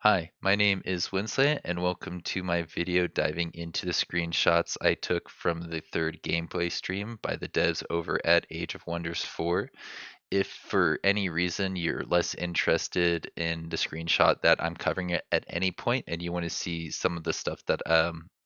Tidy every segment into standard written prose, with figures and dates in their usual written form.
Hi, my name is Winsley, and welcome to my video diving into the screenshots I took from the third gameplay stream by the devs over at Age of Wonders 4. If for any reason you're less interested in the screenshot that I'm covering it at any point and you want to see some of the stuff that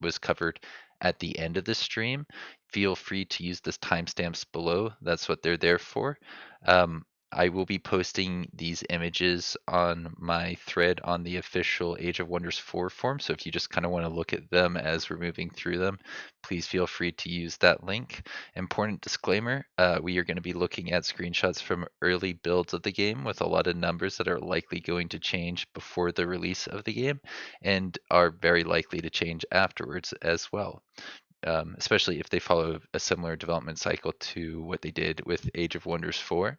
was covered at the end of the stream, feel free to use the timestamps below. That's what they're there for. Um, I will be posting these images on my thread on the official Age of Wonders 4 forum. So if you just kind of want to look at them as we're moving through them, please feel free to use that link. Important disclaimer, we are going to be looking at screenshots from early builds of the game with a lot of numbers that are likely going to change before the release of the game and are very likely to change afterwards as well. Especially if they follow a similar development cycle to what they did with Age of Wonders 4.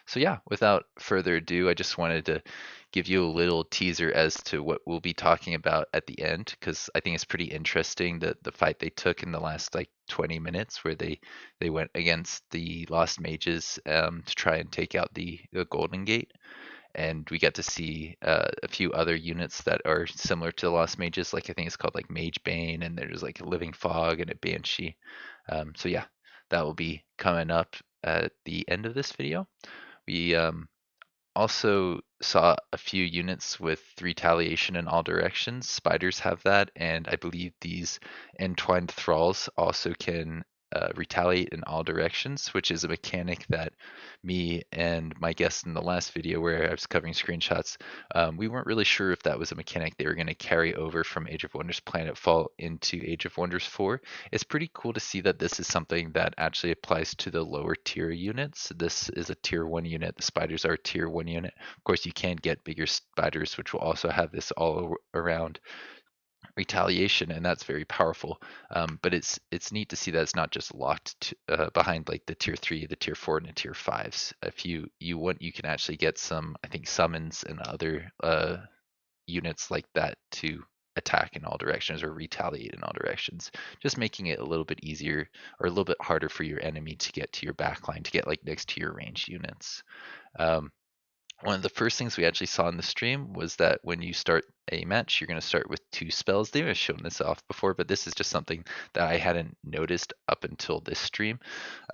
So yeah, without further ado, I just wanted to give you a little teaser as to what we'll be talking about at the end, because I think it's pretty interesting that the fight they took in the last like 20 minutes where they went against the Lost Mages to try and take out the Golden Gate, and we get to see a few other units that are similar to the Lost Mages. Like I think it's called like Mage Bane, and there's like a Living Fog and a Banshee. So yeah, that will be coming up at the end of this video. We also saw a few units with retaliation in all directions. Spiders have that, and I believe these Entwined Thralls also can retaliate in all directions, which is a mechanic that me and my guest in the last video where I was covering screenshots, we weren't really sure if that was a mechanic they were going to carry over from Age of Wonders Planetfall into Age of Wonders 4. It's pretty cool to see that this is something that actually applies to the lower tier units. This is a tier 1 unit. The spiders are a tier 1 unit. Of course, you can get bigger spiders, which will also have this all around retaliation, and that's very powerful. But it's neat to see that it's not just locked behind like the tier 3, the tier 4, and the tier 5s. If you want, you can actually get some, I think, summons and other units like that to attack in all directions or retaliate in all directions, just making it a little bit easier or a little bit harder for your enemy to get to your backline, to get like next to your range units. Um, One of the first things we actually saw in the stream was that when you start a match, you're going to start with 2 spells. They have shown this off before, but this is just something that I hadn't noticed up until this stream.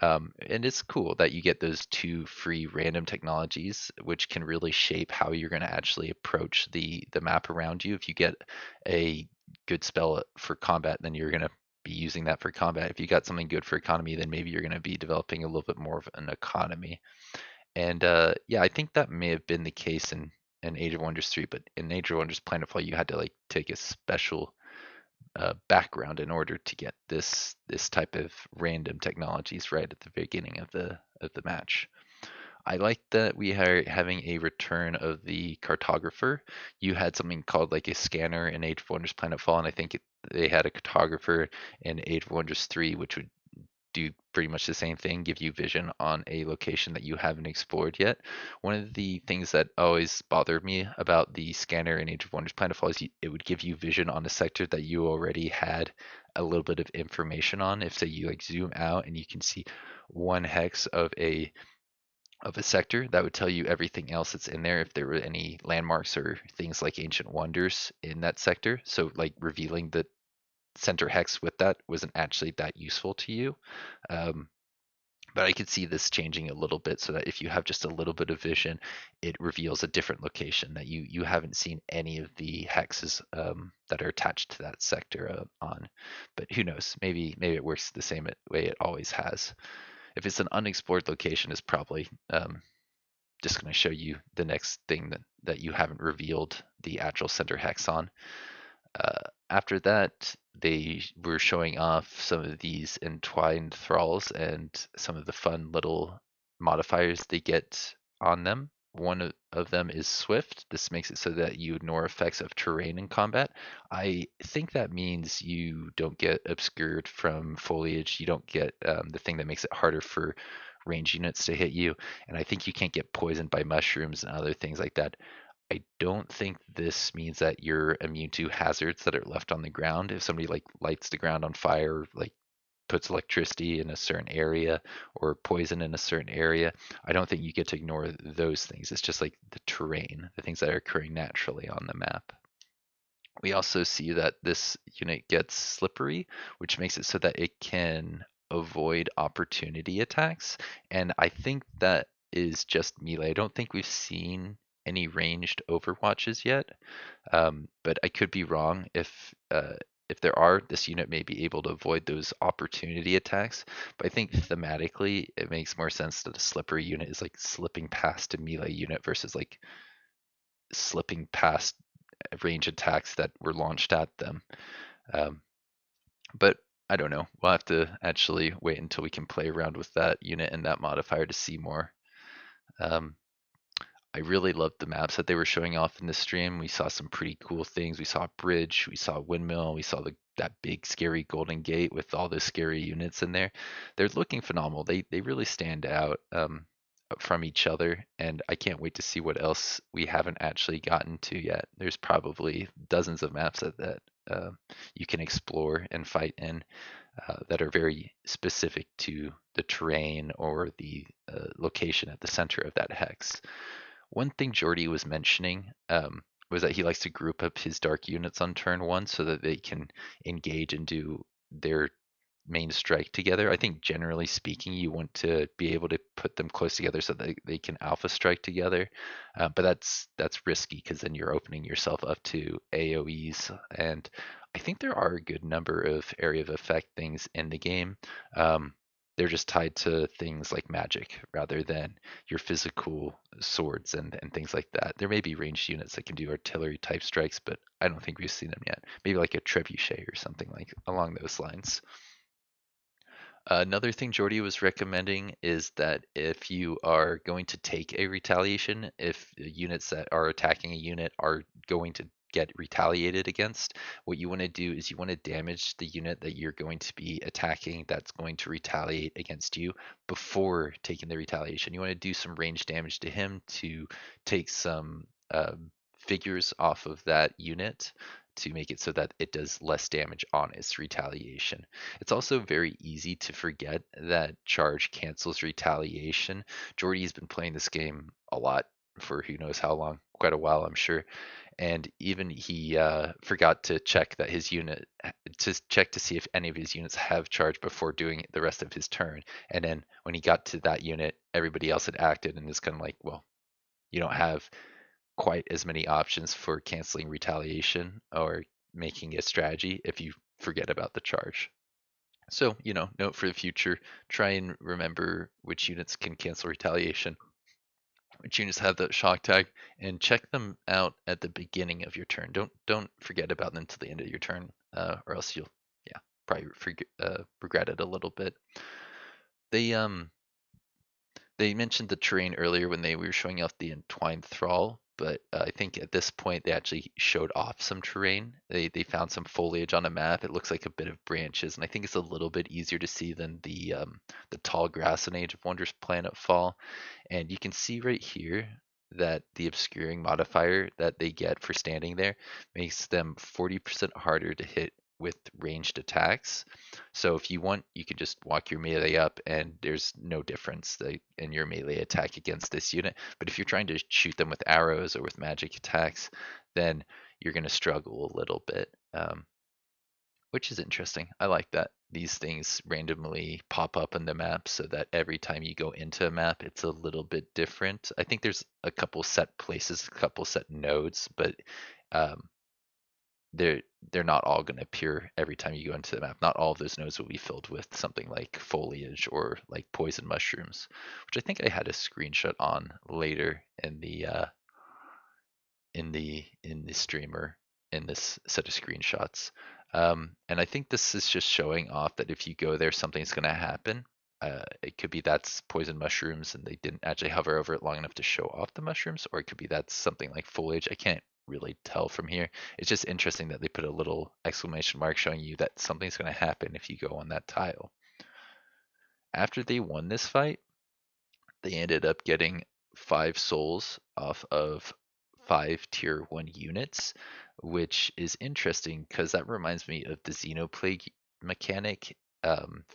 And it's cool that you get those 2 free random technologies, which can really shape how you're going to actually approach the map around you. If you get a good spell for combat, then you're going to be using that for combat. If you got something good for economy, then maybe you're going to be developing a little bit more of an economy. And yeah, I think that may have been the case in Age of Wonders 3, but in Age of Wonders Planetfall, you had to like take a special background in order to get this type of random technologies right at the beginning of the match. I like that we are having a return of the Cartographer. You had something called like a scanner in Age of Wonders Planetfall, and I think they had a Cartographer in Age of Wonders 3, which would do pretty much the same thing, give you vision on a location that you haven't explored yet. One of the things that always bothered me about the scanner in Age of Wonders Planetfall is it would give you vision on a sector that you already had a little bit of information on. If say you like zoom out and you can see one hex of a sector, that would tell you everything else that's in there if there were any landmarks or things like ancient wonders in that sector. So like revealing the center hex with that wasn't actually that useful to you. Um, but I could see this changing a little bit so that if you have just a little bit of vision, it reveals a different location that you haven't seen any of the hexes that are attached to that sector on. But who knows? Maybe it works the same way it always has. If it's an unexplored location, it's probably just going to show you the next thing that you haven't revealed the actual center hex on. After that, they were showing off some of these entwined thralls and some of the fun little modifiers they get on them. One of them is Swift. This makes it so that you ignore effects of terrain in combat. I think that means you don't get obscured from foliage. You don't get the thing that makes it harder for range units to hit you. And I think you can't get poisoned by mushrooms and other things like that. I don't think this means that you're immune to hazards that are left on the ground. If somebody like lights the ground on fire, like puts electricity in a certain area or poison in a certain area, I don't think you get to ignore those things. It's just like the terrain, the things that are occurring naturally on the map. We also see that this unit gets slippery, which makes it so that it can avoid opportunity attacks. And I think that is just melee. I don't think we've seen any ranged overwatches yet, but I could be wrong. If there are, this unit may be able to avoid those opportunity attacks. But I think thematically, it makes more sense that a slippery unit is like slipping past a melee unit versus like slipping past range attacks that were launched at them. Um, but I don't know. We'll have to actually wait until we can play around with that unit and that modifier to see more. Um, I really loved the maps that they were showing off in the stream. We saw some pretty cool things. We saw a bridge, we saw a windmill, we saw that big scary golden gate with all the scary units in there. They're looking phenomenal. They really stand out from each other, and I can't wait to see what else we haven't actually gotten to yet. There's probably dozens of maps that uh, you can explore and fight in that are very specific to the terrain or the location at the center of that hex. One thing Jordy was mentioning was that he likes to group up his dark units on turn one so that they can engage and do their main strike together. I think generally speaking, you want to be able to put them close together so that they can alpha strike together. But that's risky because then you're opening yourself up to AoEs. And I think there are a good number of area of effect things in the game. Um, they're just tied to things like magic rather than your physical swords and things like that. There may be ranged units that can do artillery type strikes, but I don't think we've seen them yet. Maybe like a trebuchet or something like along those lines. Another thing Jordy was recommending is that if you are going to take a retaliation, if units that are attacking a unit are going to get retaliated against, what you want to do is you want to damage the unit that you're going to be attacking that's going to retaliate against you before taking the retaliation. You want to do some range damage to him to take some figures off of that unit to make it so that it does less damage on its retaliation. It's also very easy to forget that charge cancels retaliation. Jordy's been playing this game a lot for who knows how long, quite a while, I'm sure. And even he forgot to check that his unit, to check to see if any of his units have charge before doing the rest of his turn. And then when he got to that unit, everybody else had acted, and it's kind of like, well, you don't have quite as many options for canceling retaliation or making a strategy if you forget about the charge. So, note for the future, try and remember which units can cancel retaliation, which units have the shock tag, and check them out at the beginning of your turn. Don't forget about them until the end of your turn, or else you'll, yeah, probably regret it a little bit. They They mentioned the terrain earlier when they were showing off the Entwined Thrall, but I think at this point they actually showed off some terrain. They found some foliage on a map. It looks like a bit of branches, and I think it's a little bit easier to see than the tall grass in Age of Wonders Planetfall. And you can see right here that the obscuring modifier that they get for standing there makes them 40% harder to hit with ranged attacks. So if you want, you can just walk your melee up and there's no difference in your melee attack against this unit. But if you're trying to shoot them with arrows or with magic attacks, then you're going to struggle a little bit, which is interesting. I like that these things randomly pop up in the map so that every time you go into a map, it's a little bit different. I think there's a couple set places, a couple set nodes, but um, they're they're not all going to appear every time you go into the map. Not all of those nodes will be filled with something like foliage or like poison mushrooms, which I think I had a screenshot on later in the streamer in this set of screenshots. And I think this is just showing off that if you go there, something's going to happen. It could be that's poison mushrooms and they didn't actually hover over it long enough to show off the mushrooms, or it could be that's something like foliage. I can't really tell from here. It's just interesting that they put a little exclamation mark showing you that something's going to happen if you go on that tile. After they won this fight, they ended up getting 5 souls off of 5 tier 1 units, which is interesting because that reminds me of the Xenoplague mechanic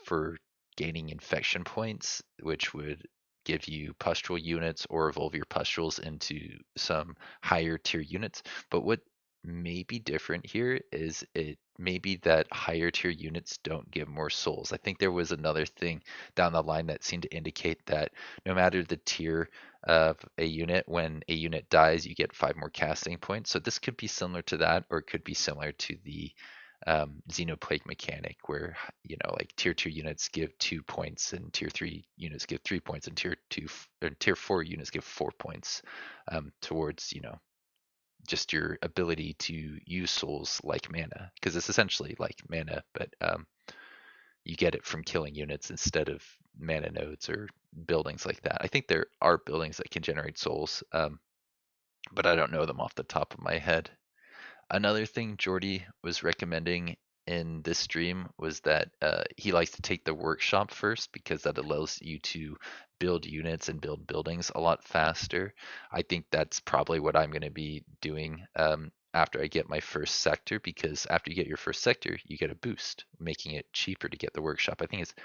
for gaining infection points, which would give you pustule units or evolve your pustules into some higher tier units. But what may be different here is it maybe that higher tier units don't give more souls. I think there was another thing down the line that seemed to indicate that no matter the tier of a unit, when a unit dies, you get 5 more casting points. So this could be similar to that, or it could be similar to the Xenoplague mechanic, where like tier 2 units give 2 points, and tier 3 units give 3 points, and tier 4 units give 4 points towards just your ability to use souls like mana, because it's essentially like mana, but you get it from killing units instead of mana nodes or buildings like that. I think there are buildings that can generate souls, but I don't know them off the top of my head. Another thing Jordy was recommending in this stream was that he likes to take the workshop first because that allows you to build units and build buildings a lot faster. I think that's probably what I'm going to be doing after I get my first sector, because after you get your first sector, you get a boost, making it cheaper to get the workshop. I think it's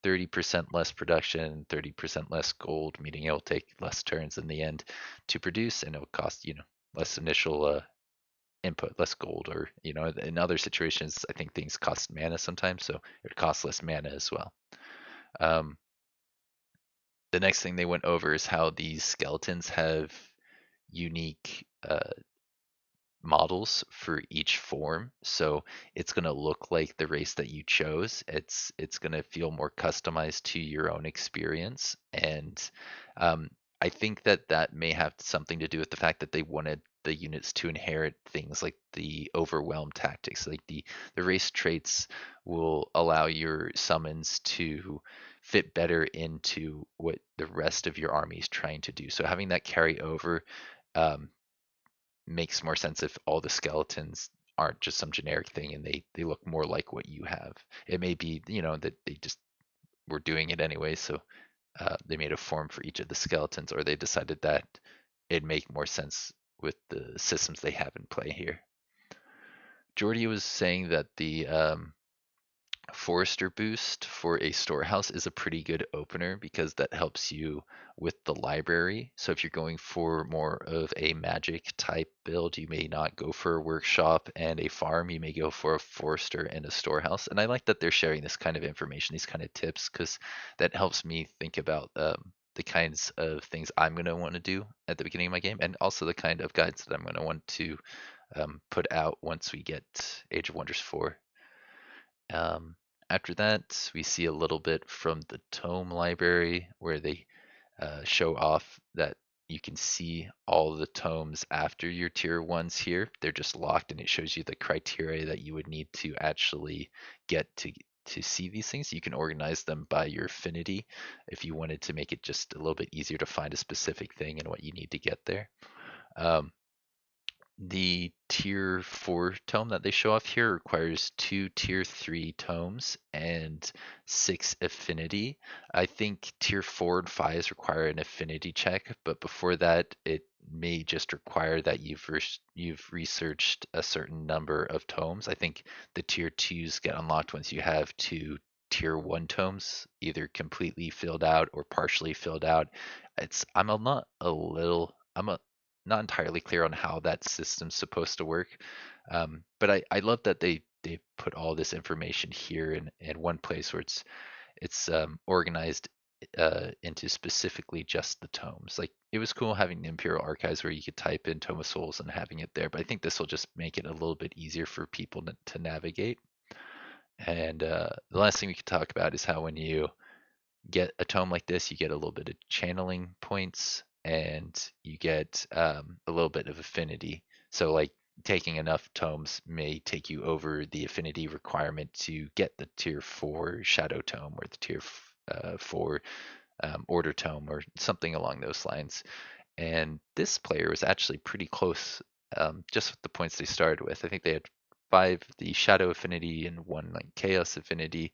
30% less production, 30% less gold, meaning it'll take less turns in the end to produce, and it'll cost, less initial input, less gold, or in other situations, I think things cost mana sometimes, so it costs less mana as well. Um, the next thing they went over is how these skeletons have unique models for each form, so it's going to look like the race that you chose. It's going to feel more customized to your own experience, and um, I think that may have something to do with the fact that they wanted the units to inherit things like the overwhelm tactics. Like the race traits will allow your summons to fit better into what the rest of your army is trying to do, so having that carry over um, makes more sense if all the skeletons aren't just some generic thing and they look more like what you have. It may be, that they just were doing it anyway, so they made a form for each of the skeletons, or they decided that it'd make more sense with the systems they have in play here. Jordy was saying that the Forester boost for a storehouse is a pretty good opener because that helps you with the library. So if you're going for more of a magic type build, you may not go for a workshop and a farm. You may go for a Forester and a storehouse. And I like that they're sharing this kind of information, these kind of tips, because that helps me think about the kinds of things I'm going to want to do at the beginning of my game, and also the kind of guides that I'm going to want to put out once we get Age of Wonders 4. Um, After that, we see a little bit from the Tome Library, where they show off that you can see all the tomes after your tier ones here. They're just locked, and it shows you the criteria that you would need to actually get to see these things. You can organize them by your affinity if you wanted to make it just a little bit easier to find a specific thing and what you need to get there. Um, the tier 4 tome that they show off here requires 2 tier 3 tomes and 6 affinity. I think tier 4 and 5s require an affinity check, but before that, it may just require that you've researched a certain number of tomes. I think the tier 2s get unlocked once you have 2 tier 1 tomes, either completely filled out or partially filled out. I'm not entirely clear on how that system's supposed to work. But I love that they put all this information here in one place where it's organized into specifically just the tomes. Like, it was cool having the Imperial Archives where you could type in Tome of Souls and having it there, but I think this will just make it a little bit easier for people to navigate. And the last thing we could talk about is how when you get a tome like this, you get a little bit of channeling points, and you get a little bit of affinity. So, like, taking enough tomes may take you over the affinity requirement to get the tier 4 shadow tome, or the tier 4 order tome, or something along those lines. And this player was actually pretty close, just with the points they started with. I think they had 5 the shadow affinity and 1 like chaos affinity,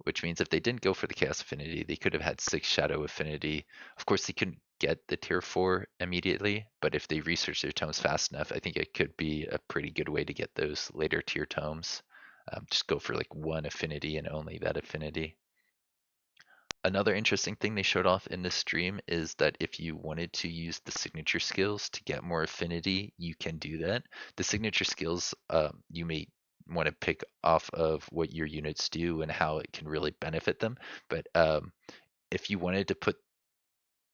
which means if they didn't go for the chaos affinity, they could have had 6 shadow affinity. Of course, they couldn't get the tier 4 immediately, but if they research their tomes fast enough, I think it could be a pretty good way to get those later tier tomes. Just go for like 1 affinity and only that affinity. Another interesting thing they showed off in this stream is that if you wanted to use the signature skills to get more affinity, you can do that. The signature skills you may want to pick off of what your units do and how it can really benefit them. But if you wanted to put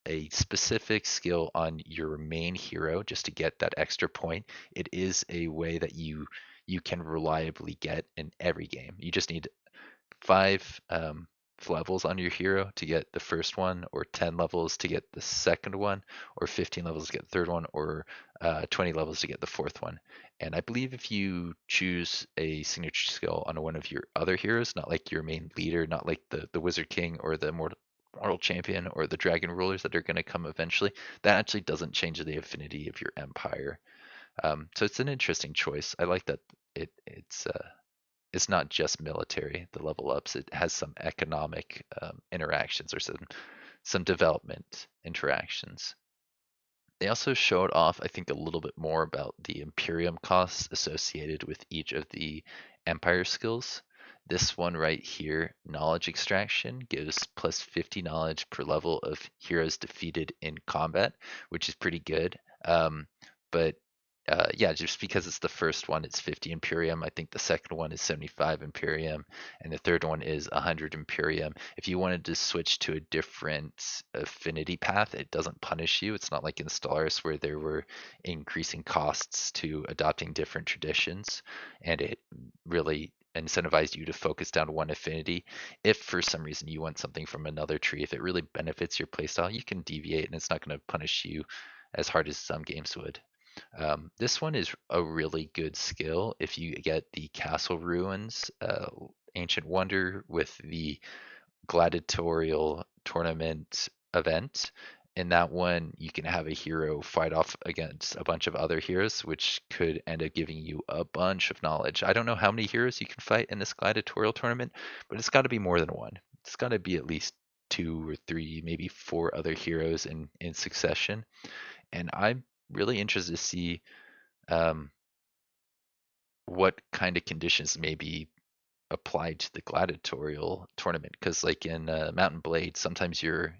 a specific skill on your main hero just to get that extra point, it is a way that you can reliably get in every game. You just need 5 levels on your hero to get the first one, or 10 levels to get the second one, or 15 levels to get the third one, or 20 levels to get the fourth one. And I believe if you choose a signature skill on one of your other heroes, not like your main leader, not like the Wizard King or the Mortal Champion or the Dragon Rulers that are going to come eventually, that actually doesn't change the affinity of your empire. So it's an interesting choice. I like that it's not just military, the level ups. It has some economic interactions or some development interactions. They also showed off, I think, a little bit more about the Imperium costs associated with each of the Empire skills. This one right here, Knowledge Extraction, gives plus 50 knowledge per level of heroes defeated in combat, which is pretty good. But yeah, just because it's the first one, it's 50 Imperium. I think the second one is 75 Imperium, and the third one is 100 Imperium. If you wanted to switch to a different affinity path, it doesn't punish you. It's not like in Stellaris where there were increasing costs to adopting different traditions, and it really incentivized you to focus down one affinity. If for some reason you want something from another tree, if it really benefits your playstyle, you can deviate, and it's not going to punish you as hard as some games would. This one is a really good skill if you get the Castle Ruins Ancient Wonder with the Gladiatorial Tournament event. In that one, you can have a hero fight off against a bunch of other heroes, which could end up giving you a bunch of knowledge. I don't know how many heroes you can fight in this Gladiatorial Tournament, but it's got to be more than one. It's got to be at least 2 or 3, maybe 4 other heroes in succession. And I'm really interested to see um, what kind of conditions may be applied to the gladiatorial tournament. Because like in Mountain Blade, sometimes your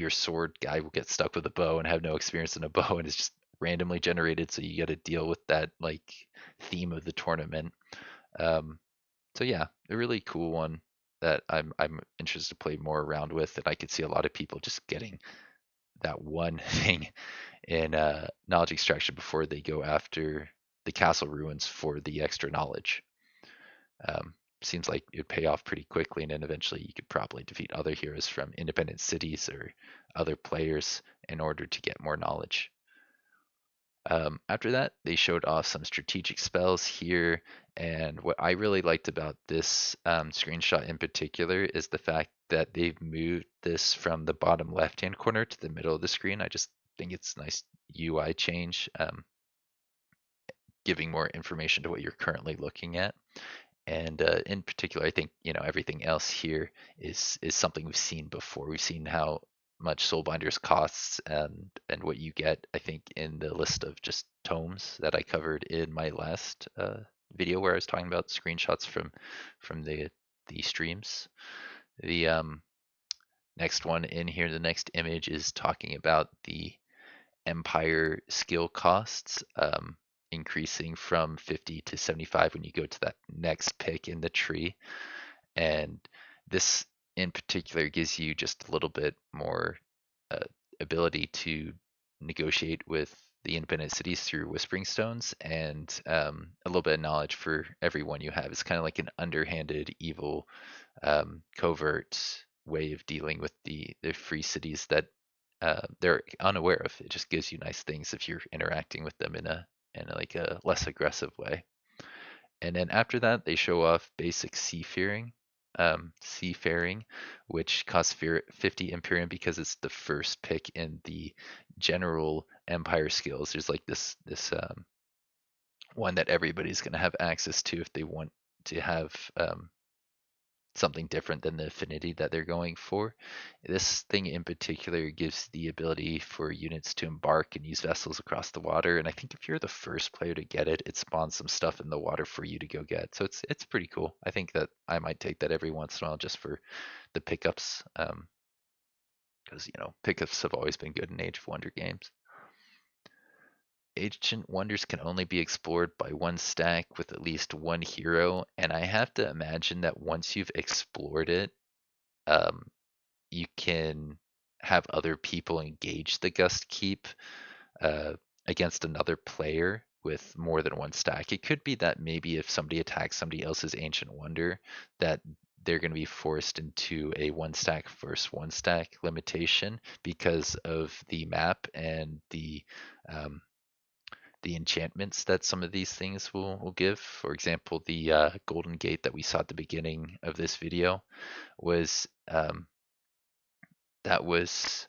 sword guy will get stuck with a bow and have no experience in a bow, and it's just randomly generated, so you got to deal with that like theme of the tournament. Um, so yeah, a really cool one that I'm interested to play more around with, and I could see a lot of people just getting that one thing in knowledge extraction before they go after the castle ruins for the extra knowledge. Um, Seems like it'd pay off pretty quickly, and then eventually you could probably defeat other heroes from independent cities or other players in order to get more knowledge. After that, they showed off some strategic spells here, and what I really liked about this screenshot in particular is the fact that they've moved this from the bottom left-hand corner to the middle of the screen. I just think it's a nice UI change, giving more information to what you're currently looking at. And in particular, I think everything else here is something we've seen before. We've seen how much Soulbinders costs and what you get. I think in the list of just tomes that I covered in my last video, where I was talking about screenshots from the streams. The next one in here, the next image is talking about the Empire skill costs. Increasing from 50 to 75 when you go to that next pick in the tree. And this in particular gives you just a little bit more uh, ability to negotiate with the independent cities through Whispering Stones, and a little bit of knowledge for every one you have. It's kind of like an underhanded, evil, covert way of dealing with the free cities that they're unaware of. It just gives you nice things if you're interacting with them in like a less aggressive way. And then after that, they show off basic seafaring, which costs 50 Imperium because it's the first pick in the general Empire skills. There's like this one that everybody's going to have access to if they want to have something different than the affinity that they're going for. This thing in particular gives the ability for units to embark and use vessels across the water. And I think if you're the first player to get it, it spawns some stuff in the water for you to go get. So it's pretty cool. I think that I might take that every once in a while just for the pickups. because pickups have always been good in Age of Wonder games. Ancient Wonders can only be explored by one stack with at least one hero, and I have to imagine that once you've explored it, um, you can have other people engage the Gust Keep uh, against another player with more than one stack. It could be that maybe if somebody attacks somebody else's Ancient Wonder, that they're going to be forced into a one stack versus one stack limitation because of the map and the enchantments that some of these things will give. For example, the Golden Gate that we saw at the beginning of this video was that was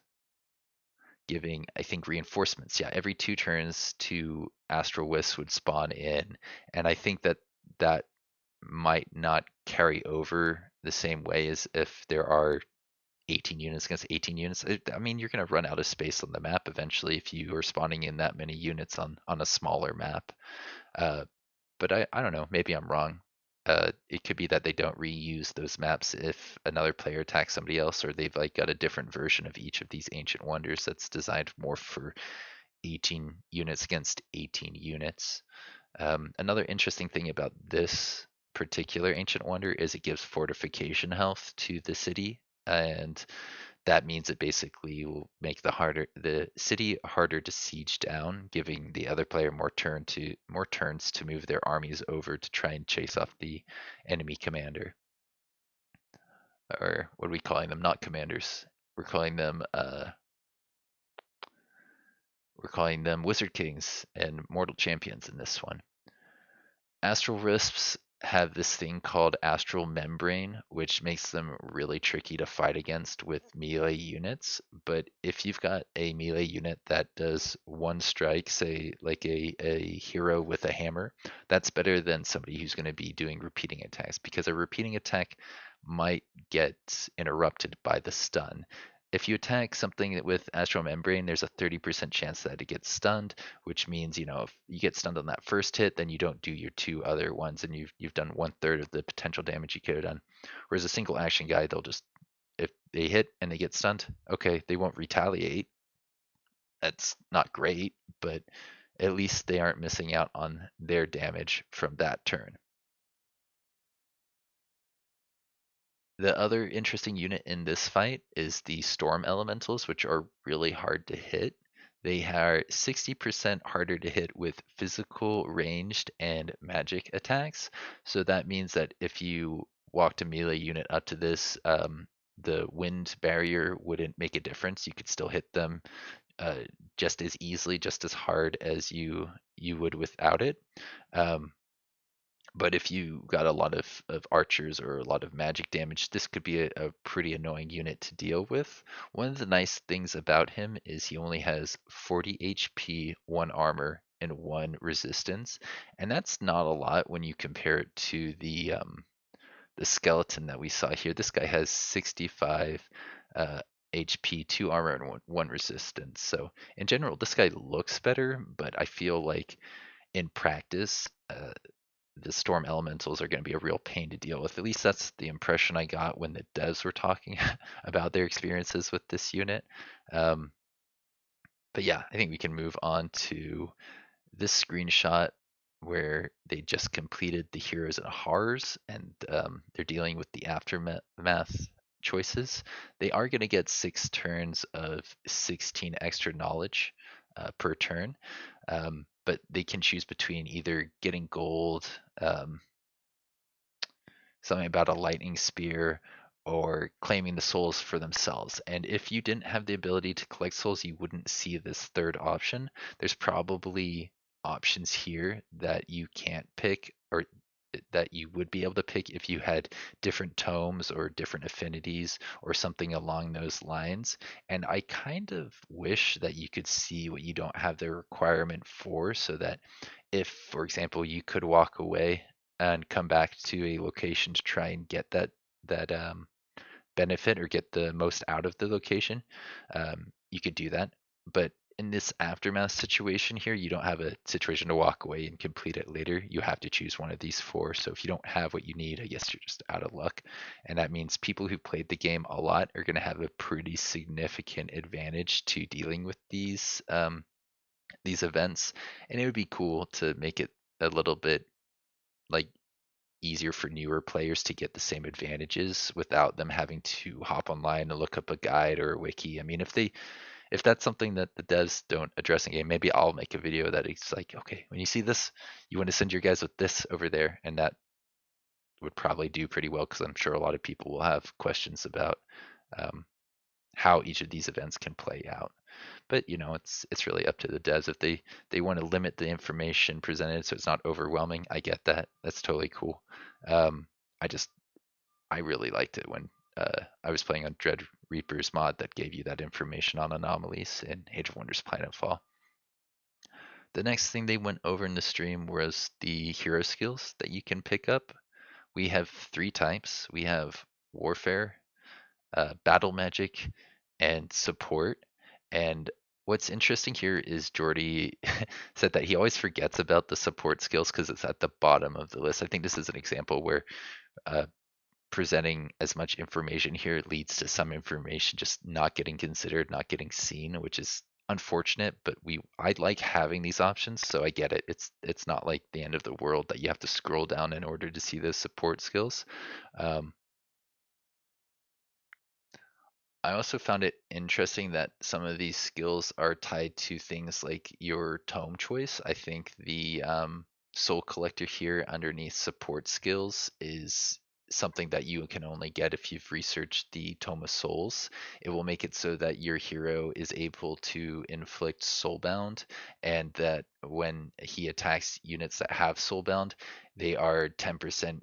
giving, I think, reinforcements. Yeah, every 2 turns, 2 Wisps would spawn in, and I think that that might not carry over the same way as if there are 18 units against 18 units. I mean, you're going to run out of space on the map eventually if you are spawning in that many units on a smaller map. Uh, but I don't know. Maybe I'm wrong. It could be that they don't reuse those maps if another player attacks somebody else, or they've like got a different version of each of these ancient wonders that's designed more for 18 units against 18 units. Another interesting thing about this particular ancient wonder is it gives fortification health to the city, and that means it basically will make the city harder to siege down, giving the other player more turns to move their armies over to try and chase off the enemy commander. Or what are we calling them? Not commanders. We're calling them Wizard Kings and Mortal Champions in this one. Astral Wisps have this thing called Astral Membrane, which makes them really tricky to fight against with melee units. But if you've got a melee unit that does one strike, say like a hero with a hammer, that's better than somebody who's going to be doing repeating attacks, because a repeating attack might get interrupted by the stun. If you attack something with Astral Membrane, there's a 30% chance that it gets stunned, which means, if you get stunned on that first hit, then you don't do your 2 other ones, and you've done 1/3 of the potential damage you could have done. Whereas a single action guy, they'll just, if they hit and they get stunned, okay, they won't retaliate. That's not great, but at least they aren't missing out on their damage from that turn. The other interesting unit in this fight is the Storm Elementals, which are really hard to hit. They are 60% harder to hit with physical, ranged, and magic attacks. So that means that if you walked a melee unit up to this, the wind barrier wouldn't make a difference. You could still hit them just as easily, just as hard as you would without it. But if you got a lot of archers or a lot of magic damage, this could be a pretty annoying unit to deal with. One of the nice things about him is he only has 40 HP, 1 armor, and 1 resistance. And that's not a lot when you compare it to the skeleton that we saw here. This guy has 65 HP, 2 armor, and 1 resistance. So in general, this guy looks better, but I feel like in practice, the storm elementals are going to be a real pain to deal with. At least that's the impression I got when the devs were talking about their experiences with this unit. But yeah, I think we can move on to this screenshot where they just completed the Heroes and Horrors, and they're dealing with the aftermath choices. They are going to get 6 turns of 16 extra knowledge per turn. But they can choose between either getting gold, something about a lightning spear, or claiming the souls for themselves. And if you didn't have the ability to collect souls, you wouldn't see this third option. There's probably options here that you can't pick, or that you would be able to pick if you had different tomes or different affinities or something along those lines. And I kind of wish that you could see what you don't have the requirement for, so that if, for example, you could walk away and come back to a location to try and get that benefit or get the most out of the location, you could do that. But in this aftermath situation here, you don't have a situation to walk away and complete it later. You have to choose one of these four. So if you don't have what you need, I guess you're just out of luck. And that means people who played the game a lot are going to have a pretty significant advantage to dealing with these events. And it would be cool to make it a little bit like easier for newer players to get the same advantages without them having to hop online and look up a guide or a wiki. I mean, if that's something that the devs don't address in game, maybe I'll make a video that it's like, okay, when you see this, you want to send your guys with this over there, and that would probably do pretty well because I'm sure a lot of people will have questions about um, how each of these events can play out. But it's really up to the devs if they want to limit the information presented so it's not overwhelming. I get that. That's totally cool. Um, I just I really liked it when I was playing on Dread Reaper's mod that gave you that information on anomalies in Age of Wonders Planetfall. The next thing they went over in the stream was the hero skills that you can pick up. We have three types. We have Warfare, Battle Magic, and Support. And what's interesting here is Jordy said that he always forgets about the support skills because it's at the bottom of the list. I think this is an example where uh, presenting as much information here leads to some information just not getting considered, not getting seen, which is unfortunate, but I like having these options, so I get it. It's not like the end of the world that you have to scroll down in order to see those support skills. Um, I also found it interesting that some of these skills are tied to things like your tome choice. I think the Soul Collector here underneath support skills is something that you can only get if you've researched the Tome of Souls. It will make it so that your hero is able to inflict Soulbound, and that when he attacks units that have Soulbound, they are 10%.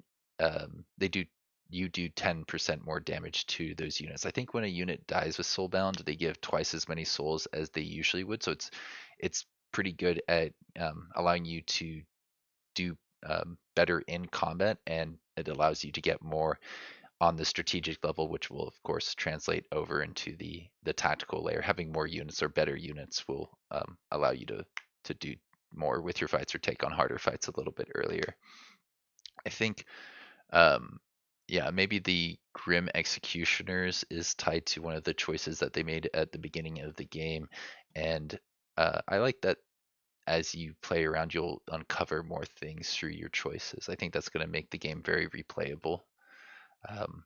They do you do 10% more damage to those units. I think when a unit dies with Soulbound, they give twice as many souls as they usually would. So it's pretty good at allowing you to do better in combat, and it allows you to get more on the strategic level, which will of course translate over into the tactical layer. Having more units or better units will allow you to do more with your fights or take on harder fights a little bit earlier. I think um, yeah, maybe the Grim Executioners is tied to one of the choices that they made at the beginning of the game, and I like that as you play around, you'll uncover more things through your choices. I think that's going to make the game very replayable. Um,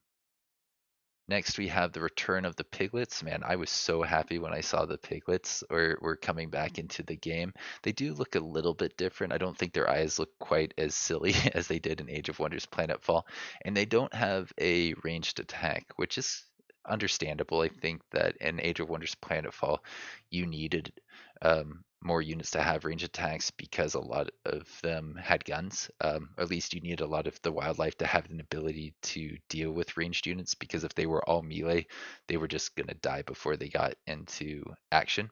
Next, we have the return of the piglets. Man, I was so happy when I saw the piglets were coming back into the game. They do look a little bit different. I don't think their eyes look quite as silly as they did in Age of Wonders Planetfall. And they don't have a ranged attack, which is understandable. I think that in Age of Wonders Planetfall, you needed more units to have range attacks because a lot of them had guns. At least you need a lot of the wildlife to have an ability to deal with ranged units, because if they were all melee, they were just going to die before they got into action.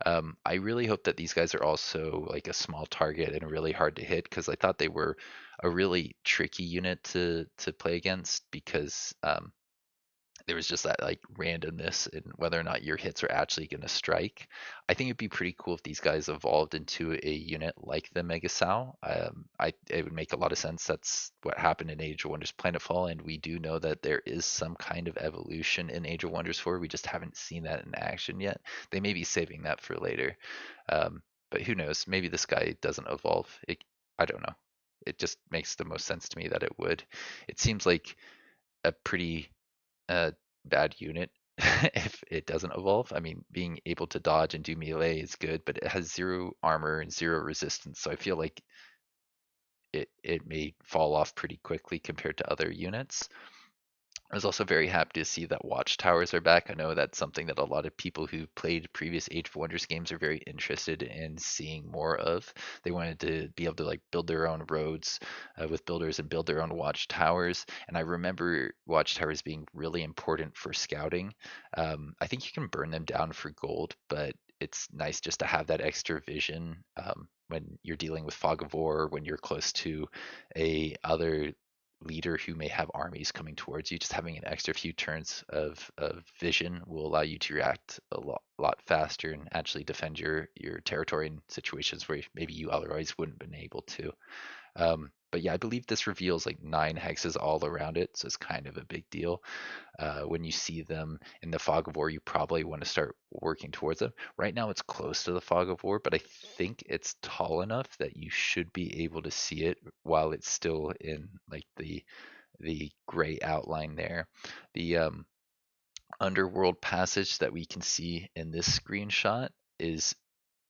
I really hope that these guys are also like a small target and really hard to hit, because I thought they were a really tricky unit to play against, because there was just that like randomness in whether or not your hits are actually going to strike. I think it'd be pretty cool if these guys evolved into a unit like the Mega Sow. It would make a lot of sense. That's what happened in Age of Wonders Planetfall, and we do know that there is some kind of evolution in Age of Wonders 4. We just haven't seen that in action yet. They may be saving that for later, but who knows? Maybe this guy doesn't evolve. I don't know. It just makes the most sense to me that it would. It seems like a pretty a bad unit if it doesn't evolve. I mean, being able to dodge and do melee is good, but it has zero armor and zero resistance, so I feel like it may fall off pretty quickly compared to other units. I was also very happy to see that Watchtowers are back. I know that's something that a lot of people who played previous Age of Wonders games are very interested in seeing more of. They wanted to be able to like build their own roads with builders and build their own watchtowers. And I remember watchtowers being really important for scouting. I think you can burn them down for gold, but it's nice just to have that extra vision when you're dealing with fog of war, when you're close to a other leader who may have armies coming towards you, just having an extra few turns of vision will allow you to react a lot faster and actually defend your territory in situations where maybe you otherwise wouldn't have been able to. But yeah, I believe this reveals like 9 hexes all around it, so it's kind of a big deal. When you see them in the Fog of War, you probably want to start working towards them. Right now, it's close to the Fog of War, but I think it's tall enough that you should be able to see it while it's still in like the gray outline there. The underworld passage that we can see in this screenshot is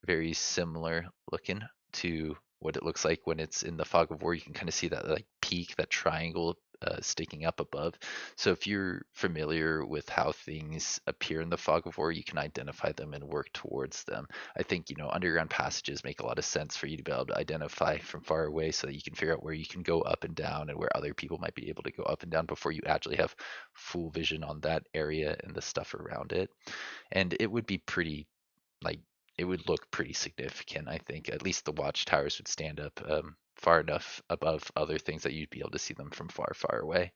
very similar looking to what it looks like when it's in the Fog of War. You can kind of see that like peak, that triangle sticking up above. So if you're familiar with how things appear in the Fog of War, you can identify them and work towards them. I think, underground passages make a lot of sense for you to be able to identify from far away so that you can figure out where you can go up and down and where other people might be able to go up and down before you actually have full vision on that area and the stuff around it. And it would be pretty like it would look pretty significant. I think at least the watchtowers would stand up far enough above other things that you'd be able to see them from far, far away.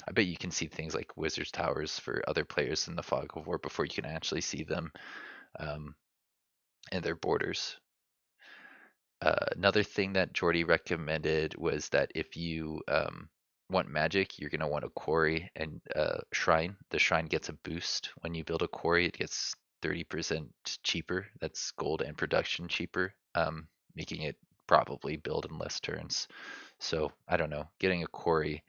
I bet you can see things like wizards towers for other players in the Fog of War before you can actually see them um, and their borders. Another thing that Jordy recommended was that if you want magic, you're going to want a quarry and shrine. The shrine gets a boost when you build a quarry. It gets 30% cheaper. That's gold and production cheaper, making it probably build in less turns. So I don't know. Getting a quarry,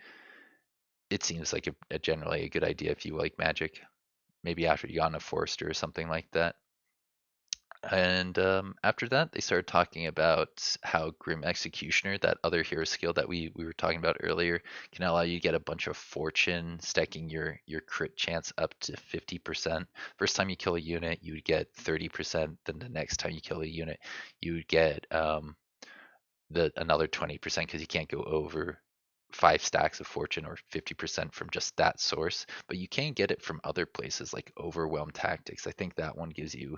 it seems like a generally a good idea if you like magic. Maybe after you got on a forester or something like that. And after that, they started talking about how Grim Executioner, that other hero skill that we were talking about earlier, can allow you to get a bunch of fortune, stacking your crit chance up to 50%. First time you kill a unit, you would get 30%. Then the next time you kill a unit, you would get another 20% because you can't go over 5 stacks of fortune or 50% from just that source. But you can get it from other places like Overwhelm Tactics. I think that one gives you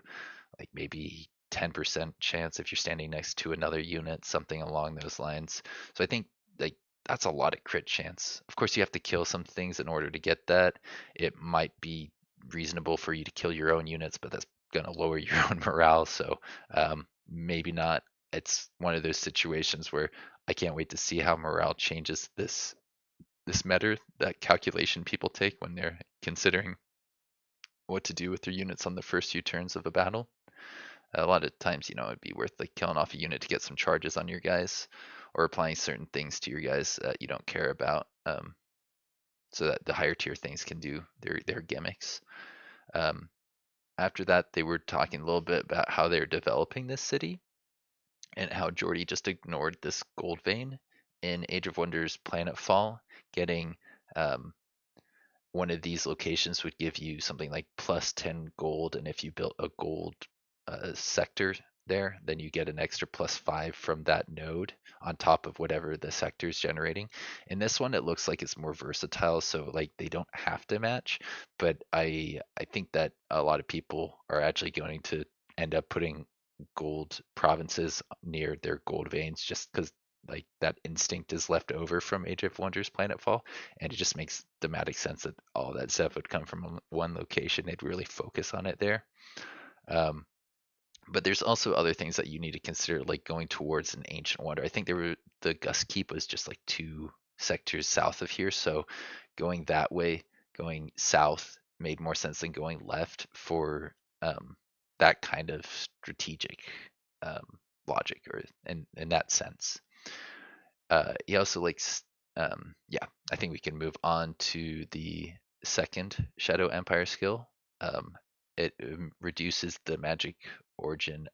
like maybe 10% chance if you're standing next to another unit, something along those lines. So I think like that's a lot of crit chance. Of course, you have to kill some things in order to get that. It might be reasonable for you to kill your own units, but that's going to lower your own morale. So maybe not. It's one of those situations where I can't wait to see how morale changes this meta, that calculation people take when they're considering what to do with their units on the first few turns of a battle. A lot of times, it'd be worth like killing off a unit to get some charges on your guys, or applying certain things to your guys that you don't care about, so that the higher tier things can do their gimmicks. Um, After that, they were talking a little bit about how they're developing this city and how Jordy just ignored this gold vein in Age of Wonders Planetfall. Getting one of these locations would give you something like plus 10 gold, and if you built a gold sector there, then you get an extra plus 5 from that node on top of whatever the sector is generating. In this one, it looks like it's more versatile, so like they don't have to match, but I think that a lot of people are actually going to end up putting gold provinces near their gold veins just because like that instinct is left over from Age of Wonders Planetfall, and it just makes thematic sense that all that stuff would come from one location. They'd really focus on it there. Um, but there's also other things that you need to consider, like going towards an ancient wonder. I think the Gus Keep was just like 2 sectors south of here, so going that way, going south, made more sense than going left for that kind of strategic logic, or in that sense. He also likes, yeah, I think we can move on to the second Shadow Empire skill. It reduces the magic origin,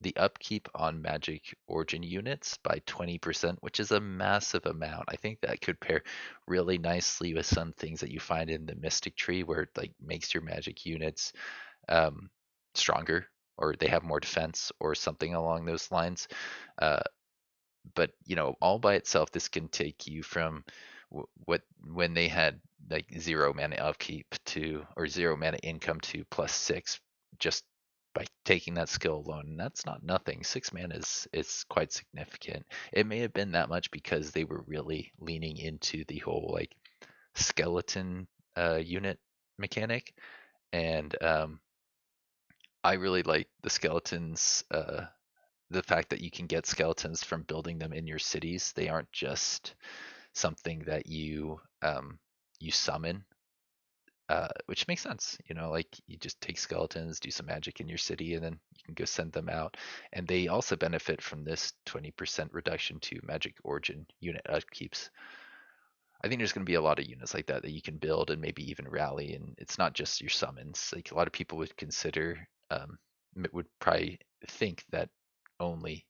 the upkeep on magic origin units by 20%, which is a massive amount. I think that could pair really nicely with some things that you find in the Mystic Tree, where it like makes your magic units stronger, or they have more defense, or something along those lines. Uh, but all by itself, this can take you from what when they had like 0 mana upkeep to, or 0 mana income to +6, just by taking that skill alone, and that's not nothing. 6 mana is quite significant. It may have been that much because they were really leaning into the whole like skeleton unit mechanic, and I really like the skeletons. The fact that you can get skeletons from building them in your cities. They aren't just something that you summon, which makes sense. You know, like you just take skeletons, do some magic in your city, and then you can go send them out. And they also benefit from this 20% reduction to magic origin unit upkeeps. I think there's going to be a lot of units like that that you can build and maybe even rally. And it's not just your summons. Like a lot of people would consider, would probably think that only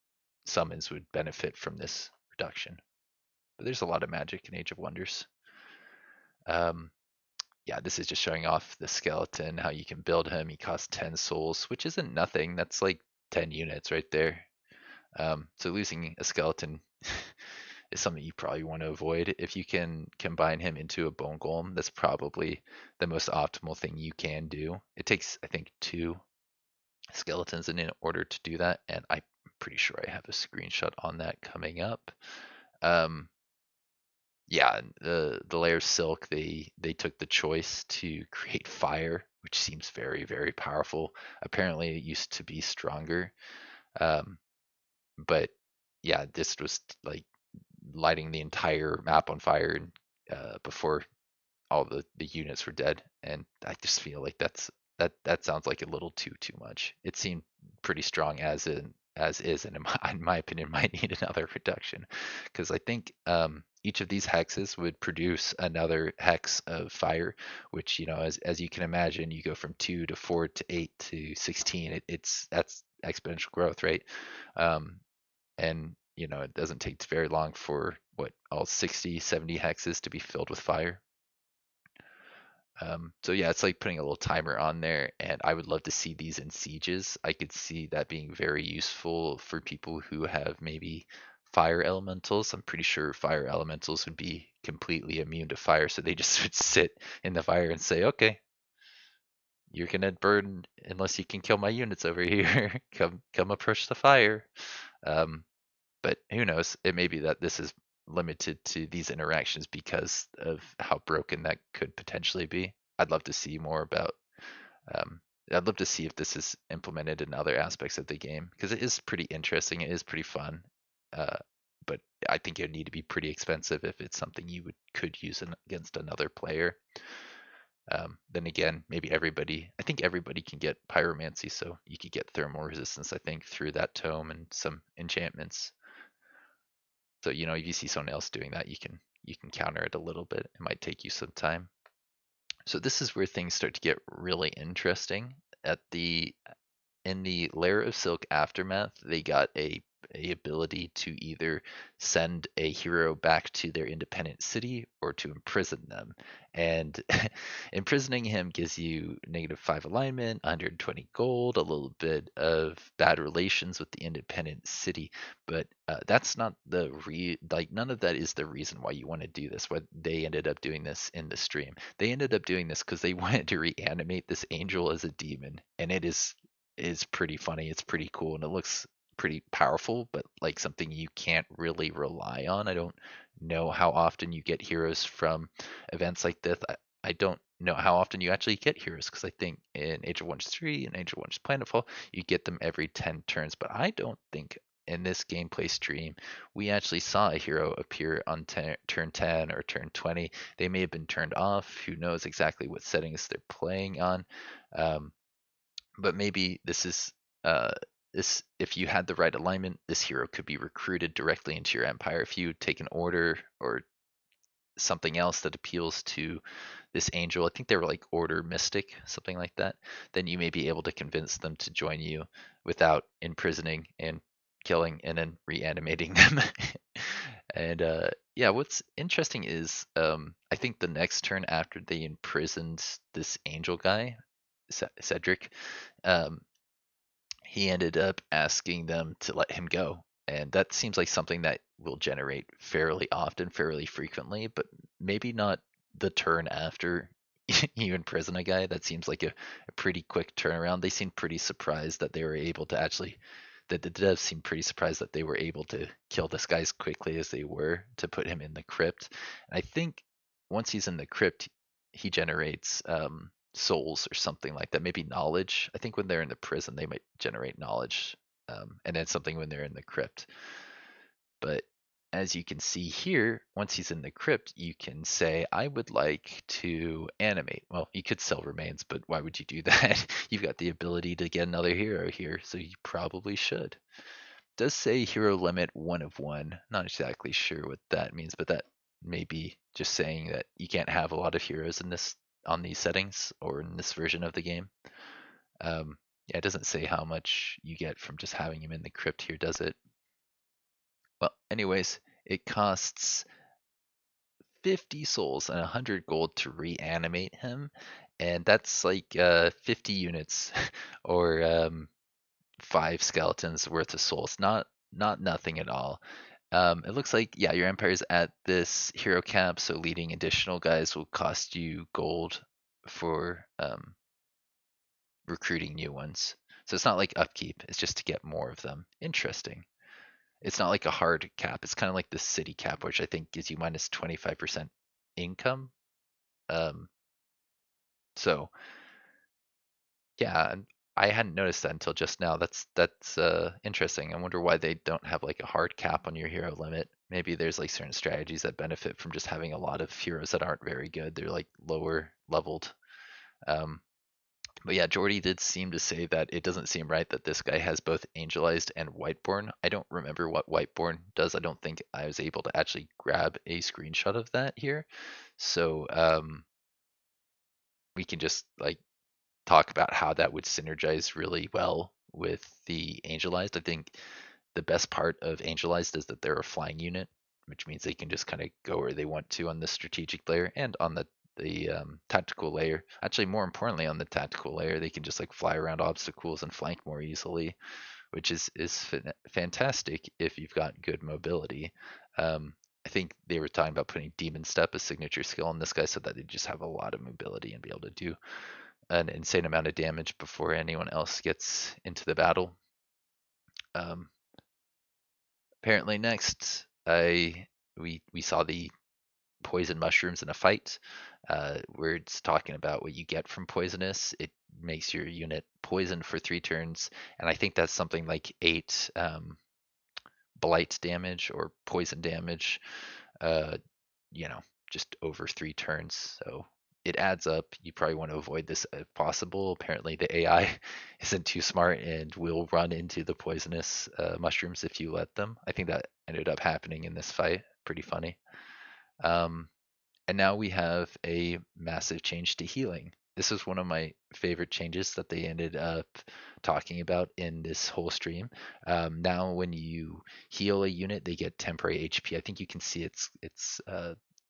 summons would benefit from this reduction. But there's a lot of magic in Age of Wonders. Um, yeah, this is just showing off the skeleton, how you can build him. He costs 10 souls, which isn't nothing. That's like 10 units right there. So losing a skeleton is something you probably want to avoid. If you can combine him into a bone golem, that's probably the most optimal thing you can do. It takes, I think, 2 skeletons in order to do that, and I'm pretty sure I have a screenshot on that coming up. Yeah, the layer of silk, they took the choice to create fire, which seems very, very powerful. Apparently it used to be stronger. Um, but yeah, this was like lighting the entire map on fire before all the units were dead, and I just feel like that sounds like a little too much. It seemed pretty strong as is, and in my opinion, might need another reduction, because I think each of these hexes would produce another hex of fire, which as you can imagine, you go from 2 to 4 to 8 to 16. That's exponential growth, right? And it doesn't take very long for all 60, 70 hexes to be filled with fire. So yeah, it's like putting a little timer on there, and I would love to see these in sieges. I could see that being very useful for people who have maybe fire elementals. I'm pretty sure fire elementals would be completely immune to fire, so they just would sit in the fire and say, okay, you're gonna burn unless you can kill my units over here. Come approach the fire. Um, but who knows? It may be that this is limited to these interactions because of how broken that could potentially be. I'd love to see more about. Um, I'd love to see if this is implemented in other aspects of the game because it is pretty interesting. It is pretty fun, uh, but I think it would need to be pretty expensive if it's something you could use against another player. Then again, maybe everybody. I think everybody can get pyromancy, so you could get thermal resistance. I think through that tome and some enchantments. So if you see someone else doing that, you can counter it a little bit. It might take you some time. So this is where things start to get really interesting. In the Layer of Silk Aftermath, they got a ability to either send a hero back to their independent city or to imprison them. And imprisoning him gives you -5 alignment, 120 gold, a little bit of bad relations with the independent city. But that's not none of that is the reason why you want to do this. Why they ended up doing this in the stream. They ended up doing this because they wanted to reanimate this angel as a demon, and it is pretty funny. It's pretty cool, and it looks pretty powerful, but like something you can't really rely on. I don't know how often you get heroes from events like this. I don't know how often you actually get heroes because I think in Age of Wonders 3 and Age of Wonders Planetfall, you get them every 10 turns, but I don't think in this gameplay stream we actually saw a hero appear on turn 10 or turn 20. They may have been turned off. Who knows exactly what settings they're playing on. But maybe this is if you had the right alignment, this hero could be recruited directly into your empire. If you take an order or something else that appeals to this angel, I think they were like Order Mystic, something like that, then you may be able to convince them to join you without imprisoning and killing and then reanimating them. And yeah, what's interesting is I think the next turn after they imprisoned this angel guy, Cedric, um, he ended up asking them to let him go. And that seems like something that will generate fairly often, fairly frequently, but maybe not the turn after you imprison a guy. That seems like a pretty quick turnaround. They seemed pretty surprised that they were able to actually, that the devs seemed pretty surprised that they were able to kill this guy as quickly as they were to put him in the crypt. And I think once he's in the crypt, he generates souls or something like that. Maybe knowledge. I think when they're in the prison, they might generate knowledge, and then something when they're in the crypt. But as you can see here, once he's in the crypt, you can say, I would like to animate. Well, you could sell remains, but why would you do that? You've got the ability to get another hero here, so you probably should. It does say hero limit 1 of 1. Not exactly sure what that means, but that may be just saying that you can't have a lot of heroes in this on these settings or in this version of the game. Yeah, it doesn't say how much you get from just having him in the crypt here, does it? Well, anyways, it costs 50 souls and 100 gold to reanimate him, and that's like 50 units or 5 skeletons worth of souls. Not nothing at all. It looks like, yeah, your empire's at this hero cap, so leading additional guys will cost you gold for recruiting new ones. So it's not like upkeep, it's just to get more of them. Interesting. It's not like a hard cap. It's kind of like the city cap, which I think gives you minus 25% income. Um, so yeah, I hadn't noticed that until just now. That's interesting. I wonder why they don't have like a hard cap on your hero limit. Maybe there's like certain strategies that benefit from just having a lot of heroes that aren't very good. They're like lower leveled. Um, But yeah, Jordy did seem to say that it doesn't seem right that this guy has both Angelized and Whiteborn. I don't remember what Whiteborn does. I don't think I was able to actually grab a screenshot of that here. So we can just like talk about how that would synergize really well with the Angelized. I think the best part of Angelized is that they're a flying unit, which means they can just kind of go where they want to on the strategic layer and on the tactical layer. Actually, more importantly, on the tactical layer, they can just like fly around obstacles and flank more easily, which is fantastic if you've got good mobility. I think they were talking about putting Demon Step, a signature skill, on this guy so that they just have a lot of mobility and be able to do an insane amount of damage before anyone else gets into the battle. Um, Apparently, next, we saw the poison mushrooms in a fight, where it's talking about what you get from poisonous. It makes your unit poisoned for 3 turns, and I think that's something like 8 blight damage or poison damage. Uh, you know, just over 3 turns. So it adds up. You probably want to avoid this if possible. Apparently, the AI isn't too smart and will run into the poisonous mushrooms if you let them. I think that ended up happening in this fight. Pretty funny. Um, and now we have a massive change to healing. This is one of my favorite changes that they ended up talking about in this whole stream. Now, when you heal a unit, they get temporary HP. I think you can see it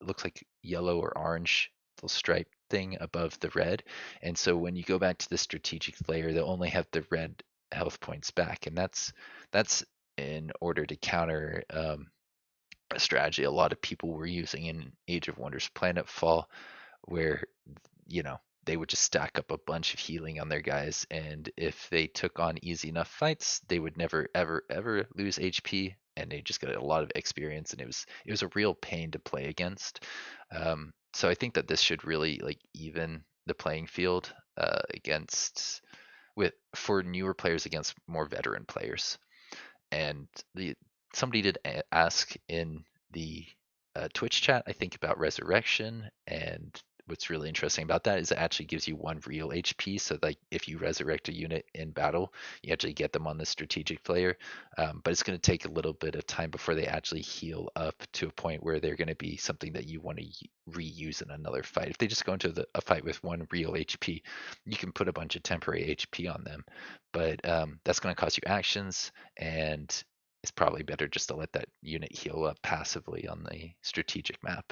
looks like yellow or orange little stripe thing above the red. And so when you go back to the strategic layer, they'll only have the red health points back, and that's in order to counter a strategy a lot of people were using in Age of Wonders Planetfall, where you know they would just stack up a bunch of healing on their guys, and if they took on easy enough fights, they would never ever lose HP, and they just got a lot of experience, and it was a real pain to play against. So I think that this should really like even the playing field against with for newer players against more veteran players. And somebody did ask in the Twitch chat, I think, about resurrection, and what's really interesting about that is it actually gives you 1 real HP. So like if you resurrect a unit in battle, you actually get them on the strategic player, but it's going to take a little bit of time before they actually heal up to a point where they're going to be something that you want to reuse in another fight. If they just go into a fight with 1 real HP, you can put a bunch of temporary HP on them, but that's going to cost you actions, and it's probably better just to let that unit heal up passively on the strategic map.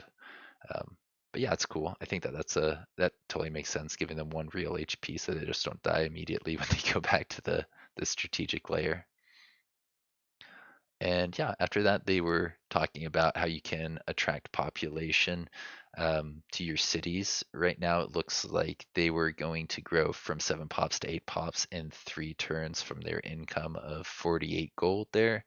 Um, but yeah, it's cool. I think that totally makes sense, giving them 1 real HP so they just don't die immediately when they go back to the strategic layer. And yeah, after that, they were talking about how you can attract population. to your cities. Right now, it looks like they were going to grow from 7 pops to 8 pops in 3 turns from their income of 48 gold there.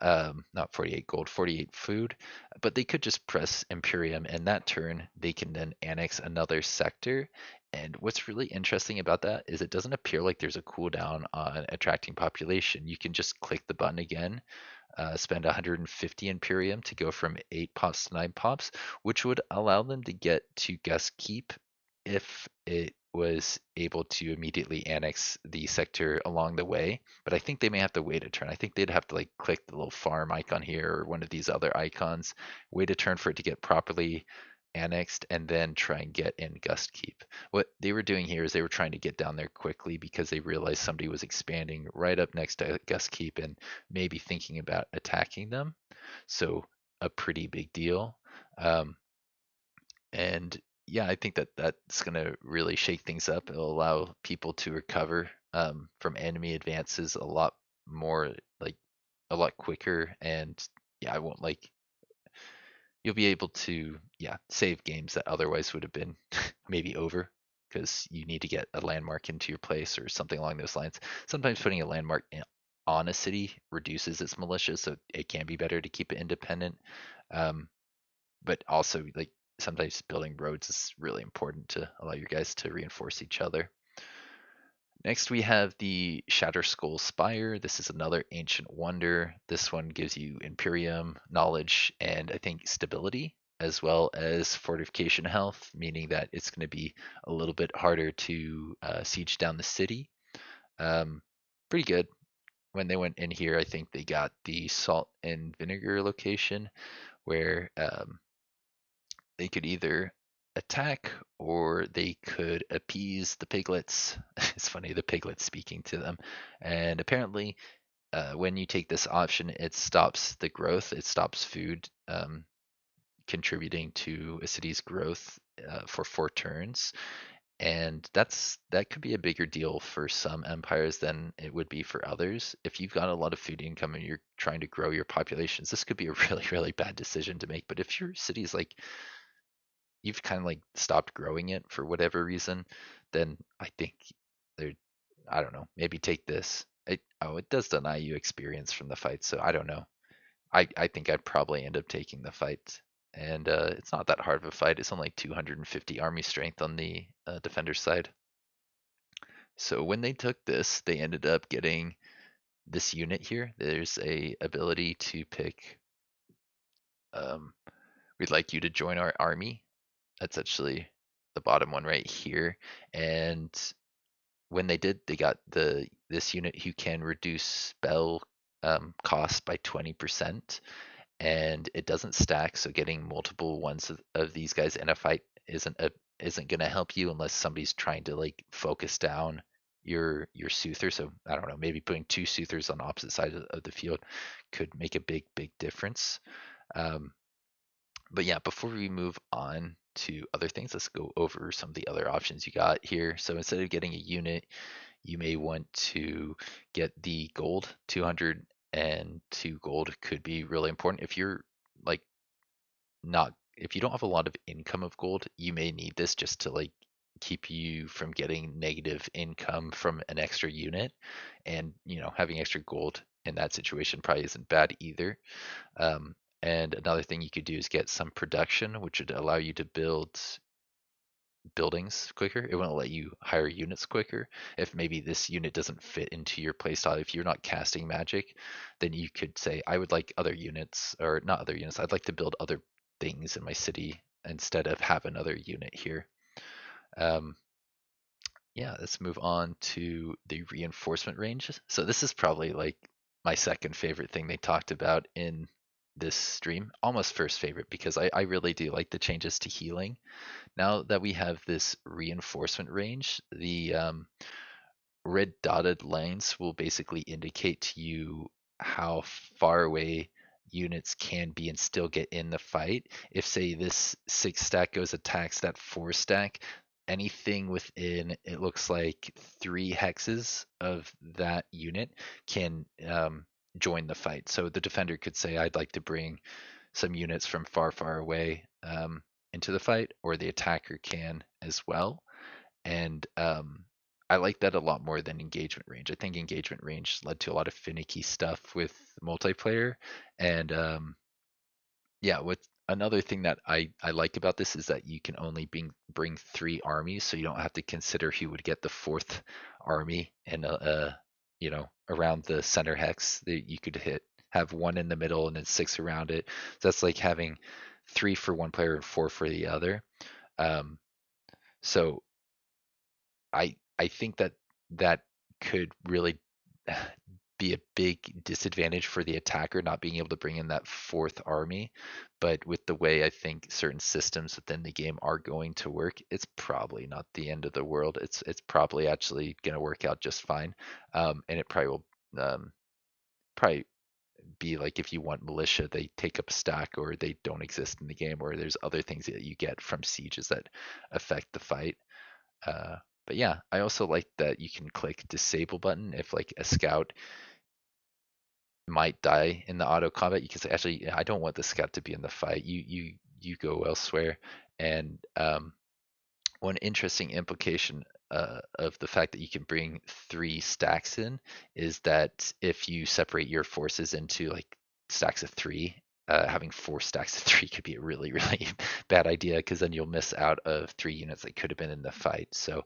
Not 48 gold, 48 food. But they could just press Imperium, and that turn they can then annex another sector. And what's really interesting about that is it doesn't appear like there's a cooldown on attracting population. You can just click the button again, spend 150 Imperium to go from 8 pops to 9 pops, which would allow them to get to Gust Keep if it was able to immediately annex the sector along the way. But I think they may have to wait a turn. I think they'd have to like click the little farm icon here or one of these other icons, wait a turn for it to get properly annexed, and then try and get in Gust Keep. What they were doing here is they were trying to get down there quickly because they realized somebody was expanding right up next to Gust Keep and maybe thinking about attacking them. So a pretty big deal. Um, and yeah, I think that that's going to really shake things up. It'll allow people to recover from enemy advances a lot more, like a lot quicker. And yeah, I won't like you'll be able to save games that otherwise would have been maybe over because you need to get a landmark into your place or something along those lines. Sometimes putting a landmark on a city reduces its militia, so it can be better to keep it independent. Um, but also, like sometimes building roads is really important to allow your guys to reinforce each other. Next, we have the Shatterskull Spire. This is another ancient wonder. This one gives you Imperium, knowledge, and I think stability, as well as fortification health, meaning that it's going to be a little bit harder to siege down the city. Pretty good. When they went in here, I think they got the salt and vinegar location where they could either attack or they could appease the piglets. It's funny, the piglets speaking to them. And apparently, when you take this option, it stops the growth, it stops food contributing to a city's growth for 4 turns. And that could be a bigger deal for some empires than it would be for others. If you've got a lot of food income and you're trying to grow your populations, this could be a really, really bad decision to make. But if your city's like you've kind of like stopped growing it for whatever reason, then I think there, I don't know, maybe take this. It does deny you experience from the fight, so I don't know. I think I'd probably end up taking the fight, and it's not that hard of a fight. It's only 250 army strength on the defender side. So when they took this, they ended up getting this unit here. There's a ability to pick. Um, we'd like you to join our army. That's actually the bottom one right here. And when they did, they got this unit who can reduce spell cost by 20%, and it doesn't stack. So getting multiple ones of these guys in a fight isn't going to help you unless somebody's trying to like focus down your Soother. So I don't know, maybe putting 2 Soothers on opposite sides of the field could make a big difference. Um, but yeah, before we move on to other things, let's go over some of the other options you got here. So instead of getting a unit, you may want to get the gold. 202 gold could be really important. If you're like not, if you don't have a lot of income of gold, you may need this just to like keep you from getting negative income from an extra unit. And, having extra gold in that situation probably isn't bad either. And another thing you could do is get some production, which would allow you to build buildings quicker. It won't let you hire units quicker. If maybe this unit doesn't fit into your playstyle, if you're not casting magic, then you could say, I would like other units, or not other units, I'd like to build other things in my city instead of have another unit here. Um, yeah, let's move on to the reinforcement range. So this is probably like my second favorite thing they talked about in this stream, almost first favorite, because I really do like the changes to healing. Now that we have this reinforcement range, the red dotted lines will basically indicate to you how far away units can be and still get in the fight. If say this 6 stack goes attacks that 4 stack, anything within it looks like 3 hexes of that unit can join the fight. So the defender could say, I'd like to bring some units from far away, into the fight, or the attacker can as well. And I like that a lot more than engagement range. I think engagement range led to a lot of finicky stuff with multiplayer. And yeah, what another thing that I like about this is that you can only bring 3 armies, so you don't have to consider who would get the 4th army and you know, around the center hex. That you could have 1 in the middle and then 6 around it. So that's like having 3 for one player and 4 for the other. Um, so I think that that could really be a big disadvantage for the attacker not being able to bring in that 4th army. But with the way I think certain systems within the game are going to work, it's probably not the end of the world. It's probably actually going to work out just fine. And it probably will probably be like if you want militia, they take up a stack or they don't exist in the game, or there's other things that you get from sieges that affect the fight. Uh, but yeah, I also like that you can click disable button if like a scout might die in the auto combat. You can say, actually, I don't want the scout to be in the fight. You go elsewhere. And one interesting implication of the fact that you can bring 3 stacks in is that if you separate your forces into like stacks of 3, having 4 stacks of 3 could be a really, really bad idea, because then you'll miss out of 3 units that could have been in the fight. So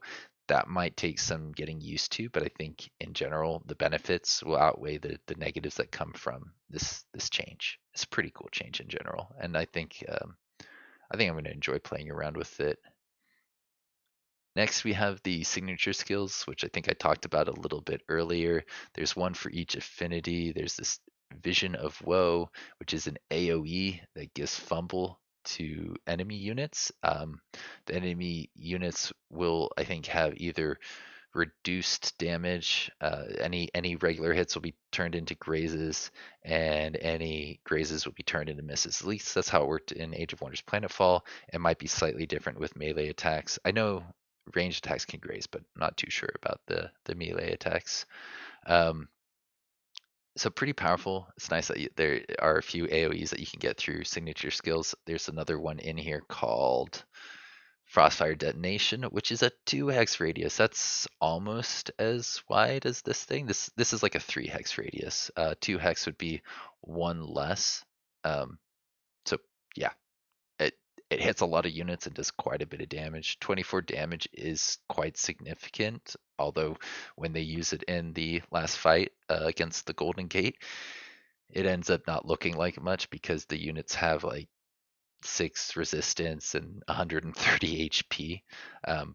that might take some getting used to, but I think in general the benefits will outweigh the negatives that come from this change. It's a pretty cool change in general, and I think I'm going to enjoy playing around with it. Next, we have the signature skills, which I think I talked about a little bit earlier. There's one for each affinity. There's this Vision of Woe, which is an AoE that gives fumble to enemy units. The enemy units will, I think, have either reduced damage. Any regular hits will be turned into grazes, and any grazes will be turned into misses. At least that's how it worked in Age of Wonders Planetfall. It might be slightly different with melee attacks. I know ranged attacks can graze, but I'm not too sure about the melee attacks. Um, so pretty powerful. It's nice that there are a few AoEs that you can get through signature skills. There's another one in here called Frostfire Detonation, which is a 2 hex radius. That's almost as wide as this thing. This is like a 3 hex radius. 2 hex would be 1 less. So yeah, it hits a lot of units and does quite a bit of damage. 24 damage is quite significant, although when they use it in the last fight against the Golden Gate, it ends up not looking like much because the units have like 6 resistance and 130 HP.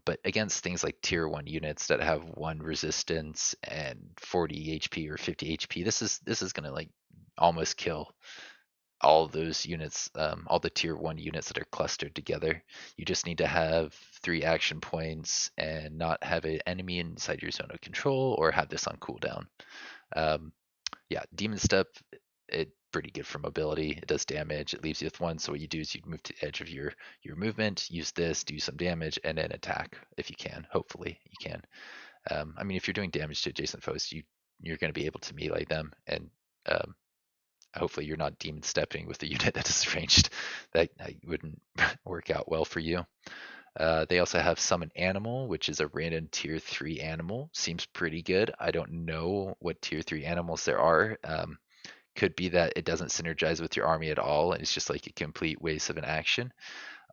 But against things like tier 1 units that have 1 resistance and 40 HP or 50 HP, this is gonna like almost kill all those units, all the tier 1 units that are clustered together. You just need to have 3 action points and not have an enemy inside your zone of control, or have this on cooldown. Yeah, Demon Step, it pretty good for mobility. It does damage. It leaves you with 1. So what you do is you move to the edge of your movement, use this, do some damage, and then attack if you can. Hopefully you can. I mean, if you're doing damage to adjacent foes, you're going to be able to melee them, and hopefully you're not demon stepping with a unit that is ranged. That wouldn't work out well for you. They also have Summon Animal, which is a random tier 3 animal. Seems pretty good. I don't know what tier 3 animals there are. Could be that it doesn't synergize with your army at all, and it's just like a complete waste of an action.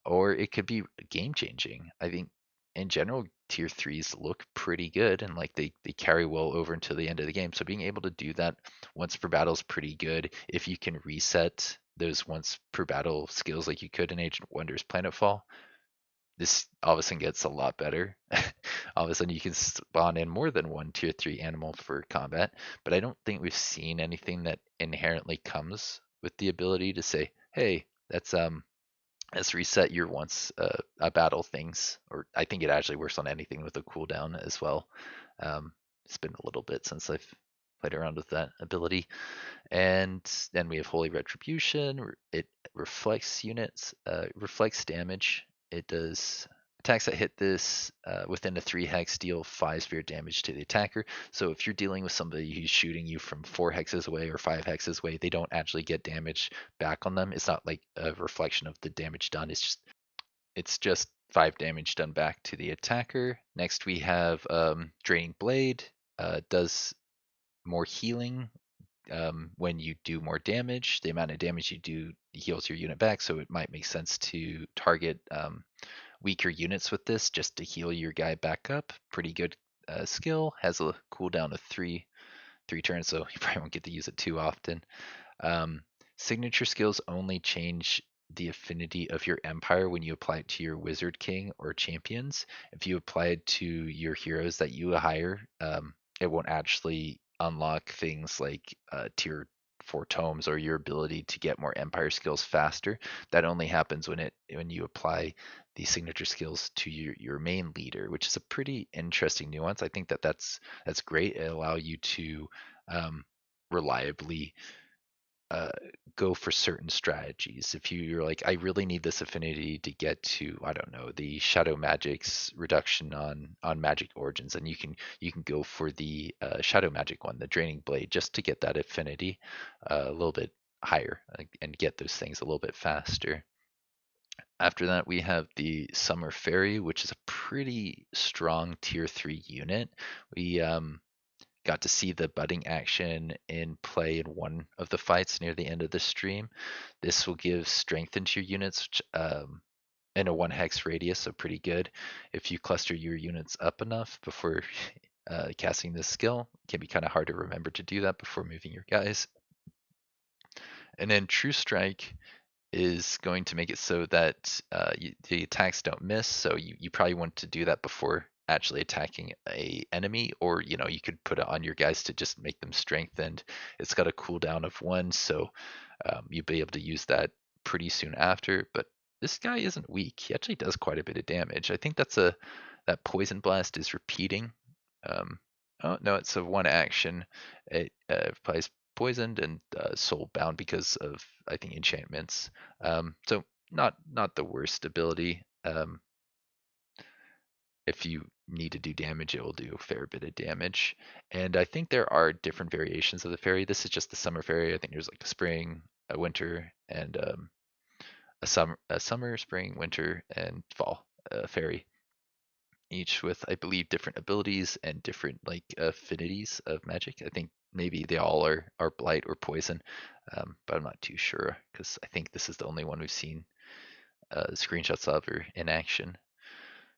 Or it could be game changing. I think in general, tier 3s look pretty good, and like they carry well over until the end of the game. So being able to do that once per battle is pretty good. If you can reset those once per battle skills like you could in Age of Wonders Planetfall, this all of a sudden gets a lot better. All of a sudden you can spawn in more than 1 tier 3 animal for combat, but I don't think we've seen anything that inherently comes with the ability to say, hey, let's reset your once a battle things. Or I think it actually works on anything with a cooldown as well. It's been a little bit since I've played around with that ability. And then we have Holy Retribution. It reflects units, reflects damage. It does attacks that hit this within a 3 hex deal 5 spirit damage to the attacker. So if you're dealing with somebody who's shooting you from 4 hexes away or 5 hexes away, they don't actually get damage back on them. It's not like a reflection of the damage done. It's just it's just 5 damage done back to the attacker. Next we have Draining Blade. Does more healing when you do more damage. The amount of damage you do heals your unit back, so it might make sense to target weaker units with this just to heal your guy back up. Pretty good skill. Has a cooldown of three turns, so you probably won't get to use it too often. Um, Signature skills only change the affinity of your empire when you apply it to your wizard king or champions. If you apply it to your heroes that you hire, it won't actually unlock things like tier 4 tomes or your ability to get more empire skills faster. That only happens when you apply the signature skills to your main leader, which is a pretty interesting nuance. I think that's great. It allow you to reliably uh, go for certain strategies. If you're like, I really need this affinity to get to, I don't know, the Shadow Magic's reduction on magic origins, and you can go for the Shadow Magic one, the Draining Blade, just to get that affinity a little bit higher and get those things a little bit faster. After that, we have the Summer Fairy, which is a pretty strong tier 3 unit. We got to see the budding action in play in one of the fights near the end of the stream. This will give strength into your units, which, in a 1 hex radius, so pretty good. If you cluster your units up enough before casting this skill, it can be kind of hard to remember to do that before moving your guys. And then True Strike is going to make it so that the attacks don't miss. So you probably want to do that before actually attacking a enemy, or you could put it on your guys to just make them strengthened. It's got a cooldown of 1, so you'll be able to use that pretty soon after. But this guy isn't weak. He actually does quite a bit of damage. I think that poison blast is repeating. Um, oh no, it's a 1 action. It applies poisoned and soul bound because of, I think, enchantments. So not the worst ability. If you need to do damage, it will do a fair bit of damage. And I think there are different variations of the fairy. This is just the summer fairy. I think there's like a spring, a winter, and a summer, spring, winter, and fall fairy. Each with, I believe, different abilities and different like affinities of magic. I think maybe they all are blight or poison, but I'm not too sure because I think this is the only one we've seen screenshots of or in action.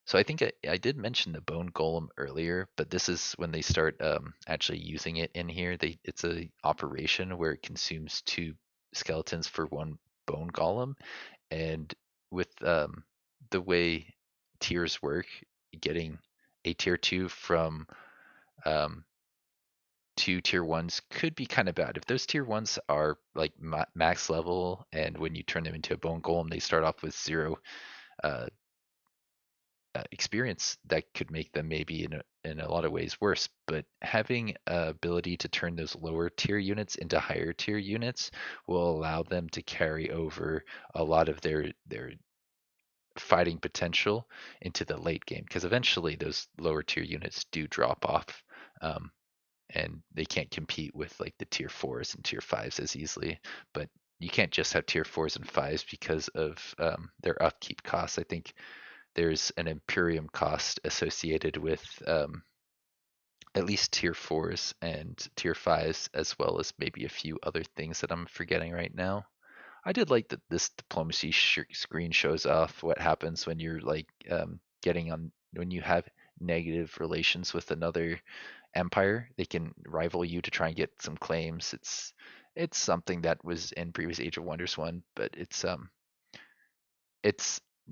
So I think I did mention the bone golem earlier, but this is when they start actually using it in here. It's a operation where it consumes 2 skeletons for 1 bone golem, and with the way tiers work, getting a tier 2 from um, 2 tier 1s could be kind of bad. If those tier 1s are like max level, and when you turn them into a bone golem, they start off with 0 uh, experience, that could make them maybe in a lot of ways worse. But having ability to turn those lower tier units into higher tier units will allow them to carry over a lot of their fighting potential into the late game, because eventually those lower tier units do drop off, um, and they can't compete with like the tier 4s and tier 5s as easily. But you can't just have tier 4s and 5s because of their upkeep costs. I think there's an Imperium cost associated with at least tier 4s and tier 5s, as well as maybe a few other things that I'm forgetting right now. I did like that this diplomacy screen shows off what happens when you're like getting on, when you have negative relations with another empire. They can rival you to try and get some claims. It's something that was in previous Age of Wonders 1, but it's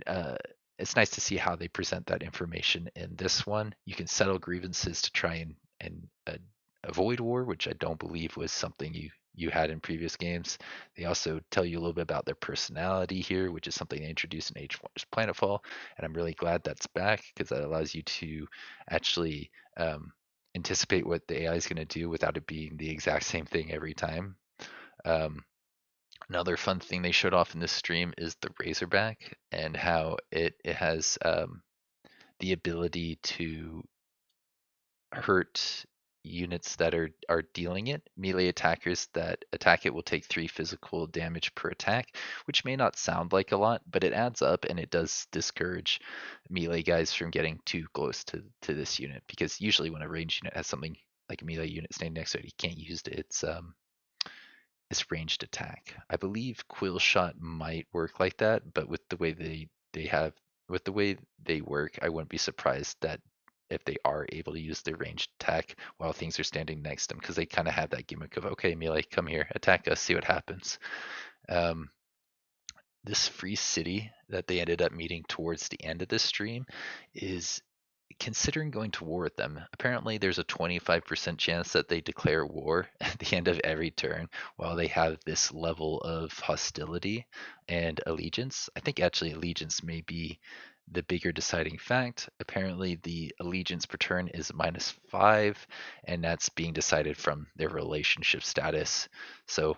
uh, it's nice to see how they present that information in this one. You can settle grievances to try and avoid war, which I don't believe was something you had in previous games. They also tell you a little bit about their personality here, which is something they introduced in Age of Wonders Planetfall, and I'm really glad that's back because that allows you to actually anticipate what the AI is going to do without it being the exact same thing every time. Um, Another fun thing they showed off in this stream is the Razorback and how it has the ability to hurt units that are dealing it. Melee attackers that attack it will take 3 physical damage per attack, which may not sound like a lot, but it adds up and it does discourage melee guys from getting too close to this unit, because usually when a ranged unit has something like a melee unit standing next to it, he can't use its ranged attack. I believe Quill shot might work like that, but with the way they have with the way they work, I wouldn't be surprised that if they are able to use their ranged attack while things are standing next to them, because they kind of have that gimmick of, okay, melee, come here, attack us, see what happens. Um, this free city that they ended up meeting towards the end of this stream is considering going to war with them. Apparently, there's a 25% chance that they declare war at the end of every turn while they have this level of hostility and allegiance. I think actually allegiance may be the bigger deciding fact. Apparently, the allegiance per turn is -5, and that's being decided from their relationship status. So,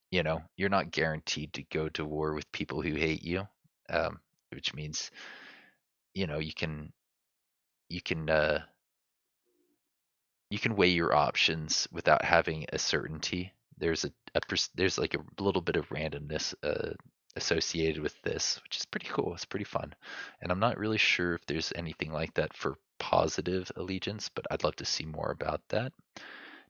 you're not guaranteed to go to war with people who hate you, which means, you can you can uh, you can weigh your options without having a certainty. There's like a little bit of randomness associated with this, which is pretty cool. It's pretty fun, and I'm not really sure if there's anything like that for positive allegiance, but I'd love to see more about that.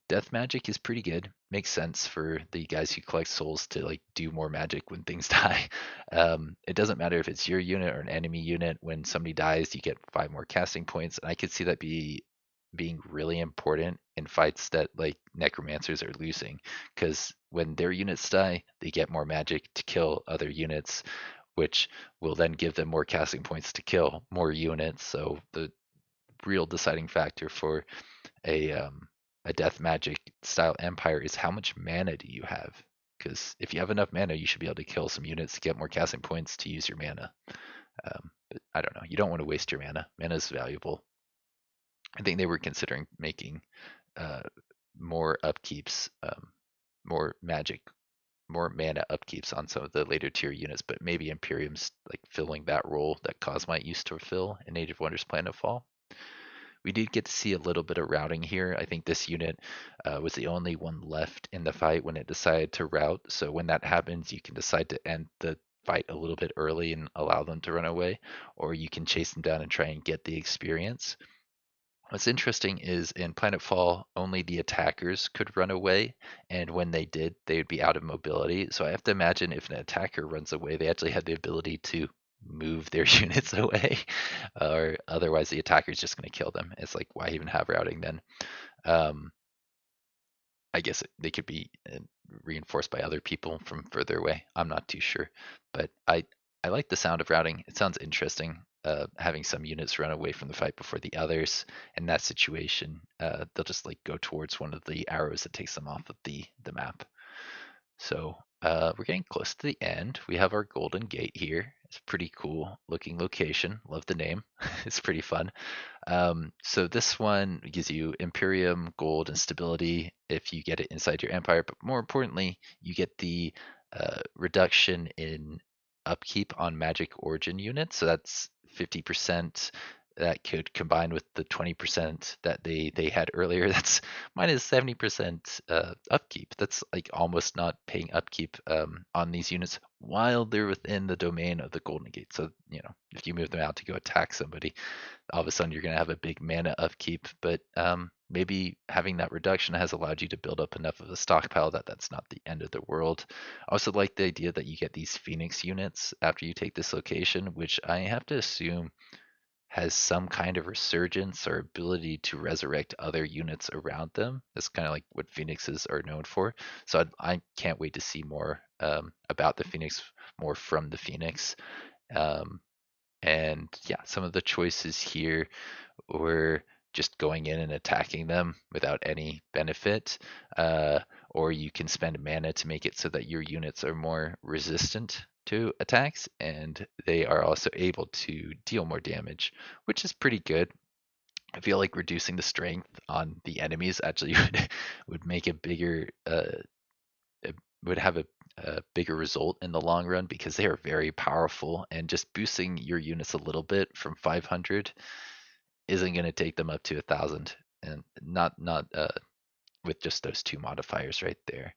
Death magic is pretty good. Makes sense for the guys who collect souls to like do more magic when things die. It doesn't matter if it's your unit or an enemy unit. When somebody dies, you get 5 more casting points, and I could see that being really important in fights that like necromancers are losing, because when their units die, they get more magic to kill other units, which will then give them more casting points to kill more units. So the real deciding factor for a um, a death magic style empire is how much mana do you have? Because if you have enough mana, you should be able to kill some units to get more casting points to use your mana. But I don't know. You don't want to waste your mana. Mana is valuable. I think they were considering making uh, more upkeeps, more magic, more mana upkeeps on some of the later tier units, but maybe Imperium's like filling that role that Cosmite used to fill in Age of Wonders Planetfall. We did get to see a little bit of routing here. I think this unit was the only one left in the fight when it decided to rout. So when that happens, you can decide to end the fight a little bit early and allow them to run away, or you can chase them down and try and get the experience. What's interesting is in Planetfall, only the attackers could run away, and when they did, they would be out of mobility. So I have to imagine if an attacker runs away, they actually had the ability to move their units away, or otherwise the attacker is just going to kill them. It's like, why even have routing then? Um, I guess they could be reinforced by other people from further away. I'm not too sure, but I like the sound of routing. It sounds interesting. Having some units run away from the fight before the others. In that situation, they'll just like go towards one of the arrows that takes them off of the map. So we're getting close to the end. We have our golden gate here. It's a pretty cool looking location. Love the name. It's pretty fun. So this one gives you Imperium, gold, and stability if you get it inside your empire. But more importantly, you get the reduction in upkeep on magic origin units. So that's 50%. That could combine with the 20% that they had earlier. That's minus 70% upkeep. That's like almost not paying upkeep on these units while they're within the domain of the Golden Gate. So, if you move them out to go attack somebody, all of a sudden you're going to have a big mana upkeep. But maybe having that reduction has allowed you to build up enough of a stockpile that that's not the end of the world. I also like the idea that you get these Phoenix units after you take this location, which I have to assume has some kind of resurgence or ability to resurrect other units around them. That's kind of like what Phoenixes are known for. So I can't wait to see more about the Phoenix, more from the Phoenix. And yeah, some of the choices here were just going in and attacking them without any benefit, or you can spend mana to make it so that your units are more resistant to attacks, and they are also able to deal more damage, which is pretty good. I feel like reducing the strength on the enemies actually would make a bigger would have a bigger result in the long run, because they are very powerful, and just boosting your units a little bit from 500 isn't going to take them up to 1,000. and not with just those two modifiers right there.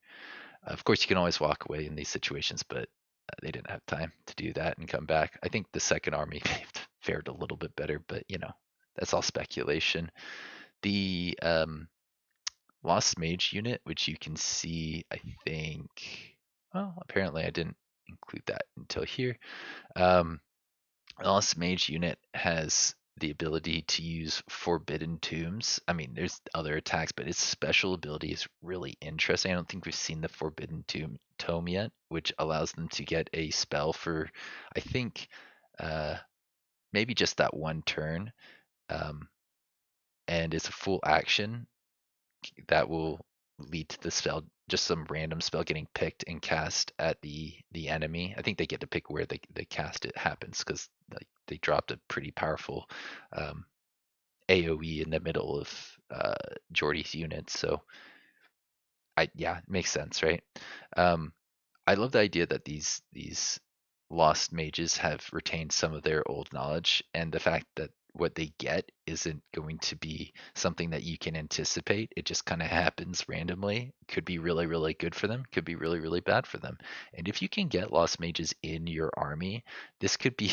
Of course, you can always walk away in these situations, but they didn't have time to do that and come back. I think the second army fared a little bit better, but that's all speculation. The Lost Mage unit, which you can see, I think. Well, apparently I didn't include that until here. Lost Mage unit has the ability to use Forbidden Tombs. I mean, there's other attacks, but its special ability is really interesting. I don't think we've seen the Forbidden Tome yet, which allows them to get a spell for, I think, maybe just that one turn. And it's a full action that will lead to the spell, just some random spell getting picked and cast at the enemy. I think they get to pick where they cast it happens, because they dropped a pretty powerful AoE in the middle of Jordy's units. So yeah, it makes sense, right? I love the idea that these lost mages have retained some of their old knowledge, and the fact that what they get isn't going to be something that you can anticipate. It just kind of happens randomly. Could be really, really good for them, could be really, really bad for them. And if you can get lost mages in your army, this could be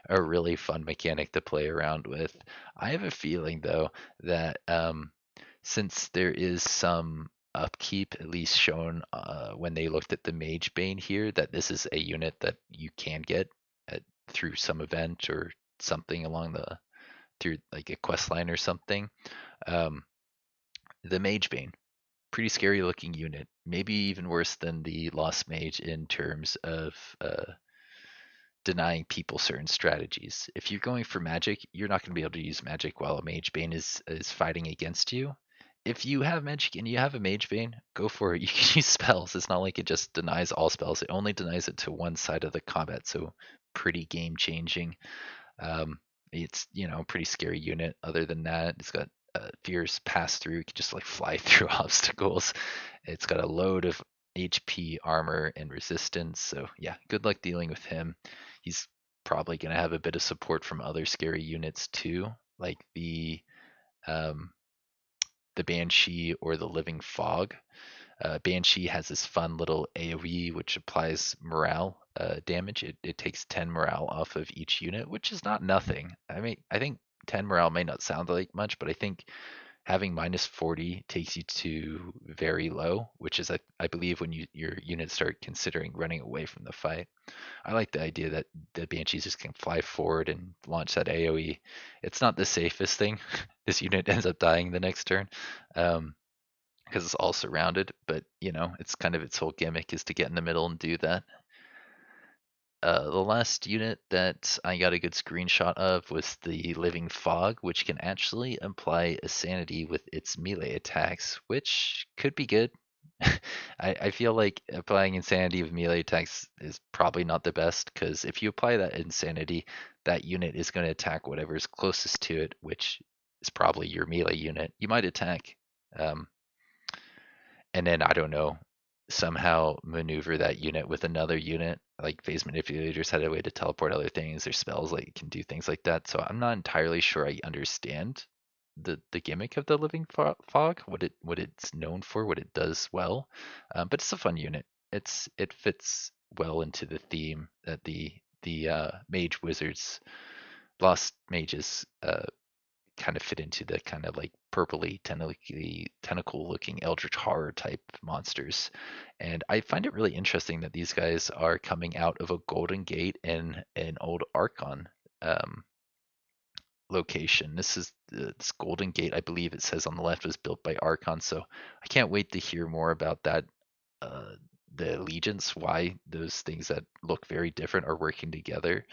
a really fun mechanic to play around with. I have a feeling, though, that since there is some upkeep, at least shown when they looked at the Mage Bane here, that this is a unit that you can get through some event or something along through like a quest line or something. The Mage Bane, pretty scary looking unit, maybe even worse than the Lost Mage in terms of denying people certain strategies. If you're going for magic, you're not going to be able to use magic while a Mage Bane is fighting against you. If you have magic and you have a Mage Bane, go for it. You can use spells. It's not like it just denies all spells. It only denies it to one side of the combat, so pretty game changing. It's pretty scary unit. Other than that, it's got fierce pass through. You can just like fly through obstacles. It's got a load of HP, armor, and resistance. So yeah, good luck dealing with him. He's probably gonna have a bit of support from other scary units too, like um, the Banshee or the Living Fog. Banshee has this fun little AoE which applies morale damage. It takes 10 morale off of each unit, which is not nothing. I mean, I think 10 morale may not sound like much, but I think having minus 40 takes you to very low, which is, I believe, when your units start considering running away from the fight. I like the idea that the Banshees just can fly forward and launch that AoE. It's not the safest thing. This unit ends up dying the next turn. Because it's all surrounded, but it's kind of its whole gimmick is to get in the middle and do that. The last unit that I got a good screenshot of was the Living Fog, which can actually apply a sanity with its melee attacks, which could be good. I feel like applying insanity with melee attacks is probably not the best, because if you apply that insanity, that unit is going to attack whatever's closest to it, which is probably your melee unit. You might attack and then I don't know, somehow maneuver that unit with another unit. Like phase manipulators had a way to teleport other things. Their spells like can do things like that. So I'm not entirely sure I understand the gimmick of the Living Fog, what it's known for, what it does well. But it's a fun unit. It fits well into the theme that the mage wizards, lost mages kind of fit into the kind of like purpley tentacle looking eldritch horror type monsters. And I find it really interesting that these guys are coming out of a Golden Gate and an old Archon location. This Golden Gate, I believe it says on the left, was built by Archon. So I can't wait to hear more about that. The allegiance, why those things that look very different are working together.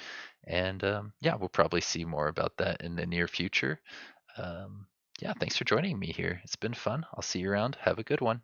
And yeah, we'll probably see more about that in the near future. Yeah, thanks for joining me here. It's been fun. I'll see you around. Have a good one.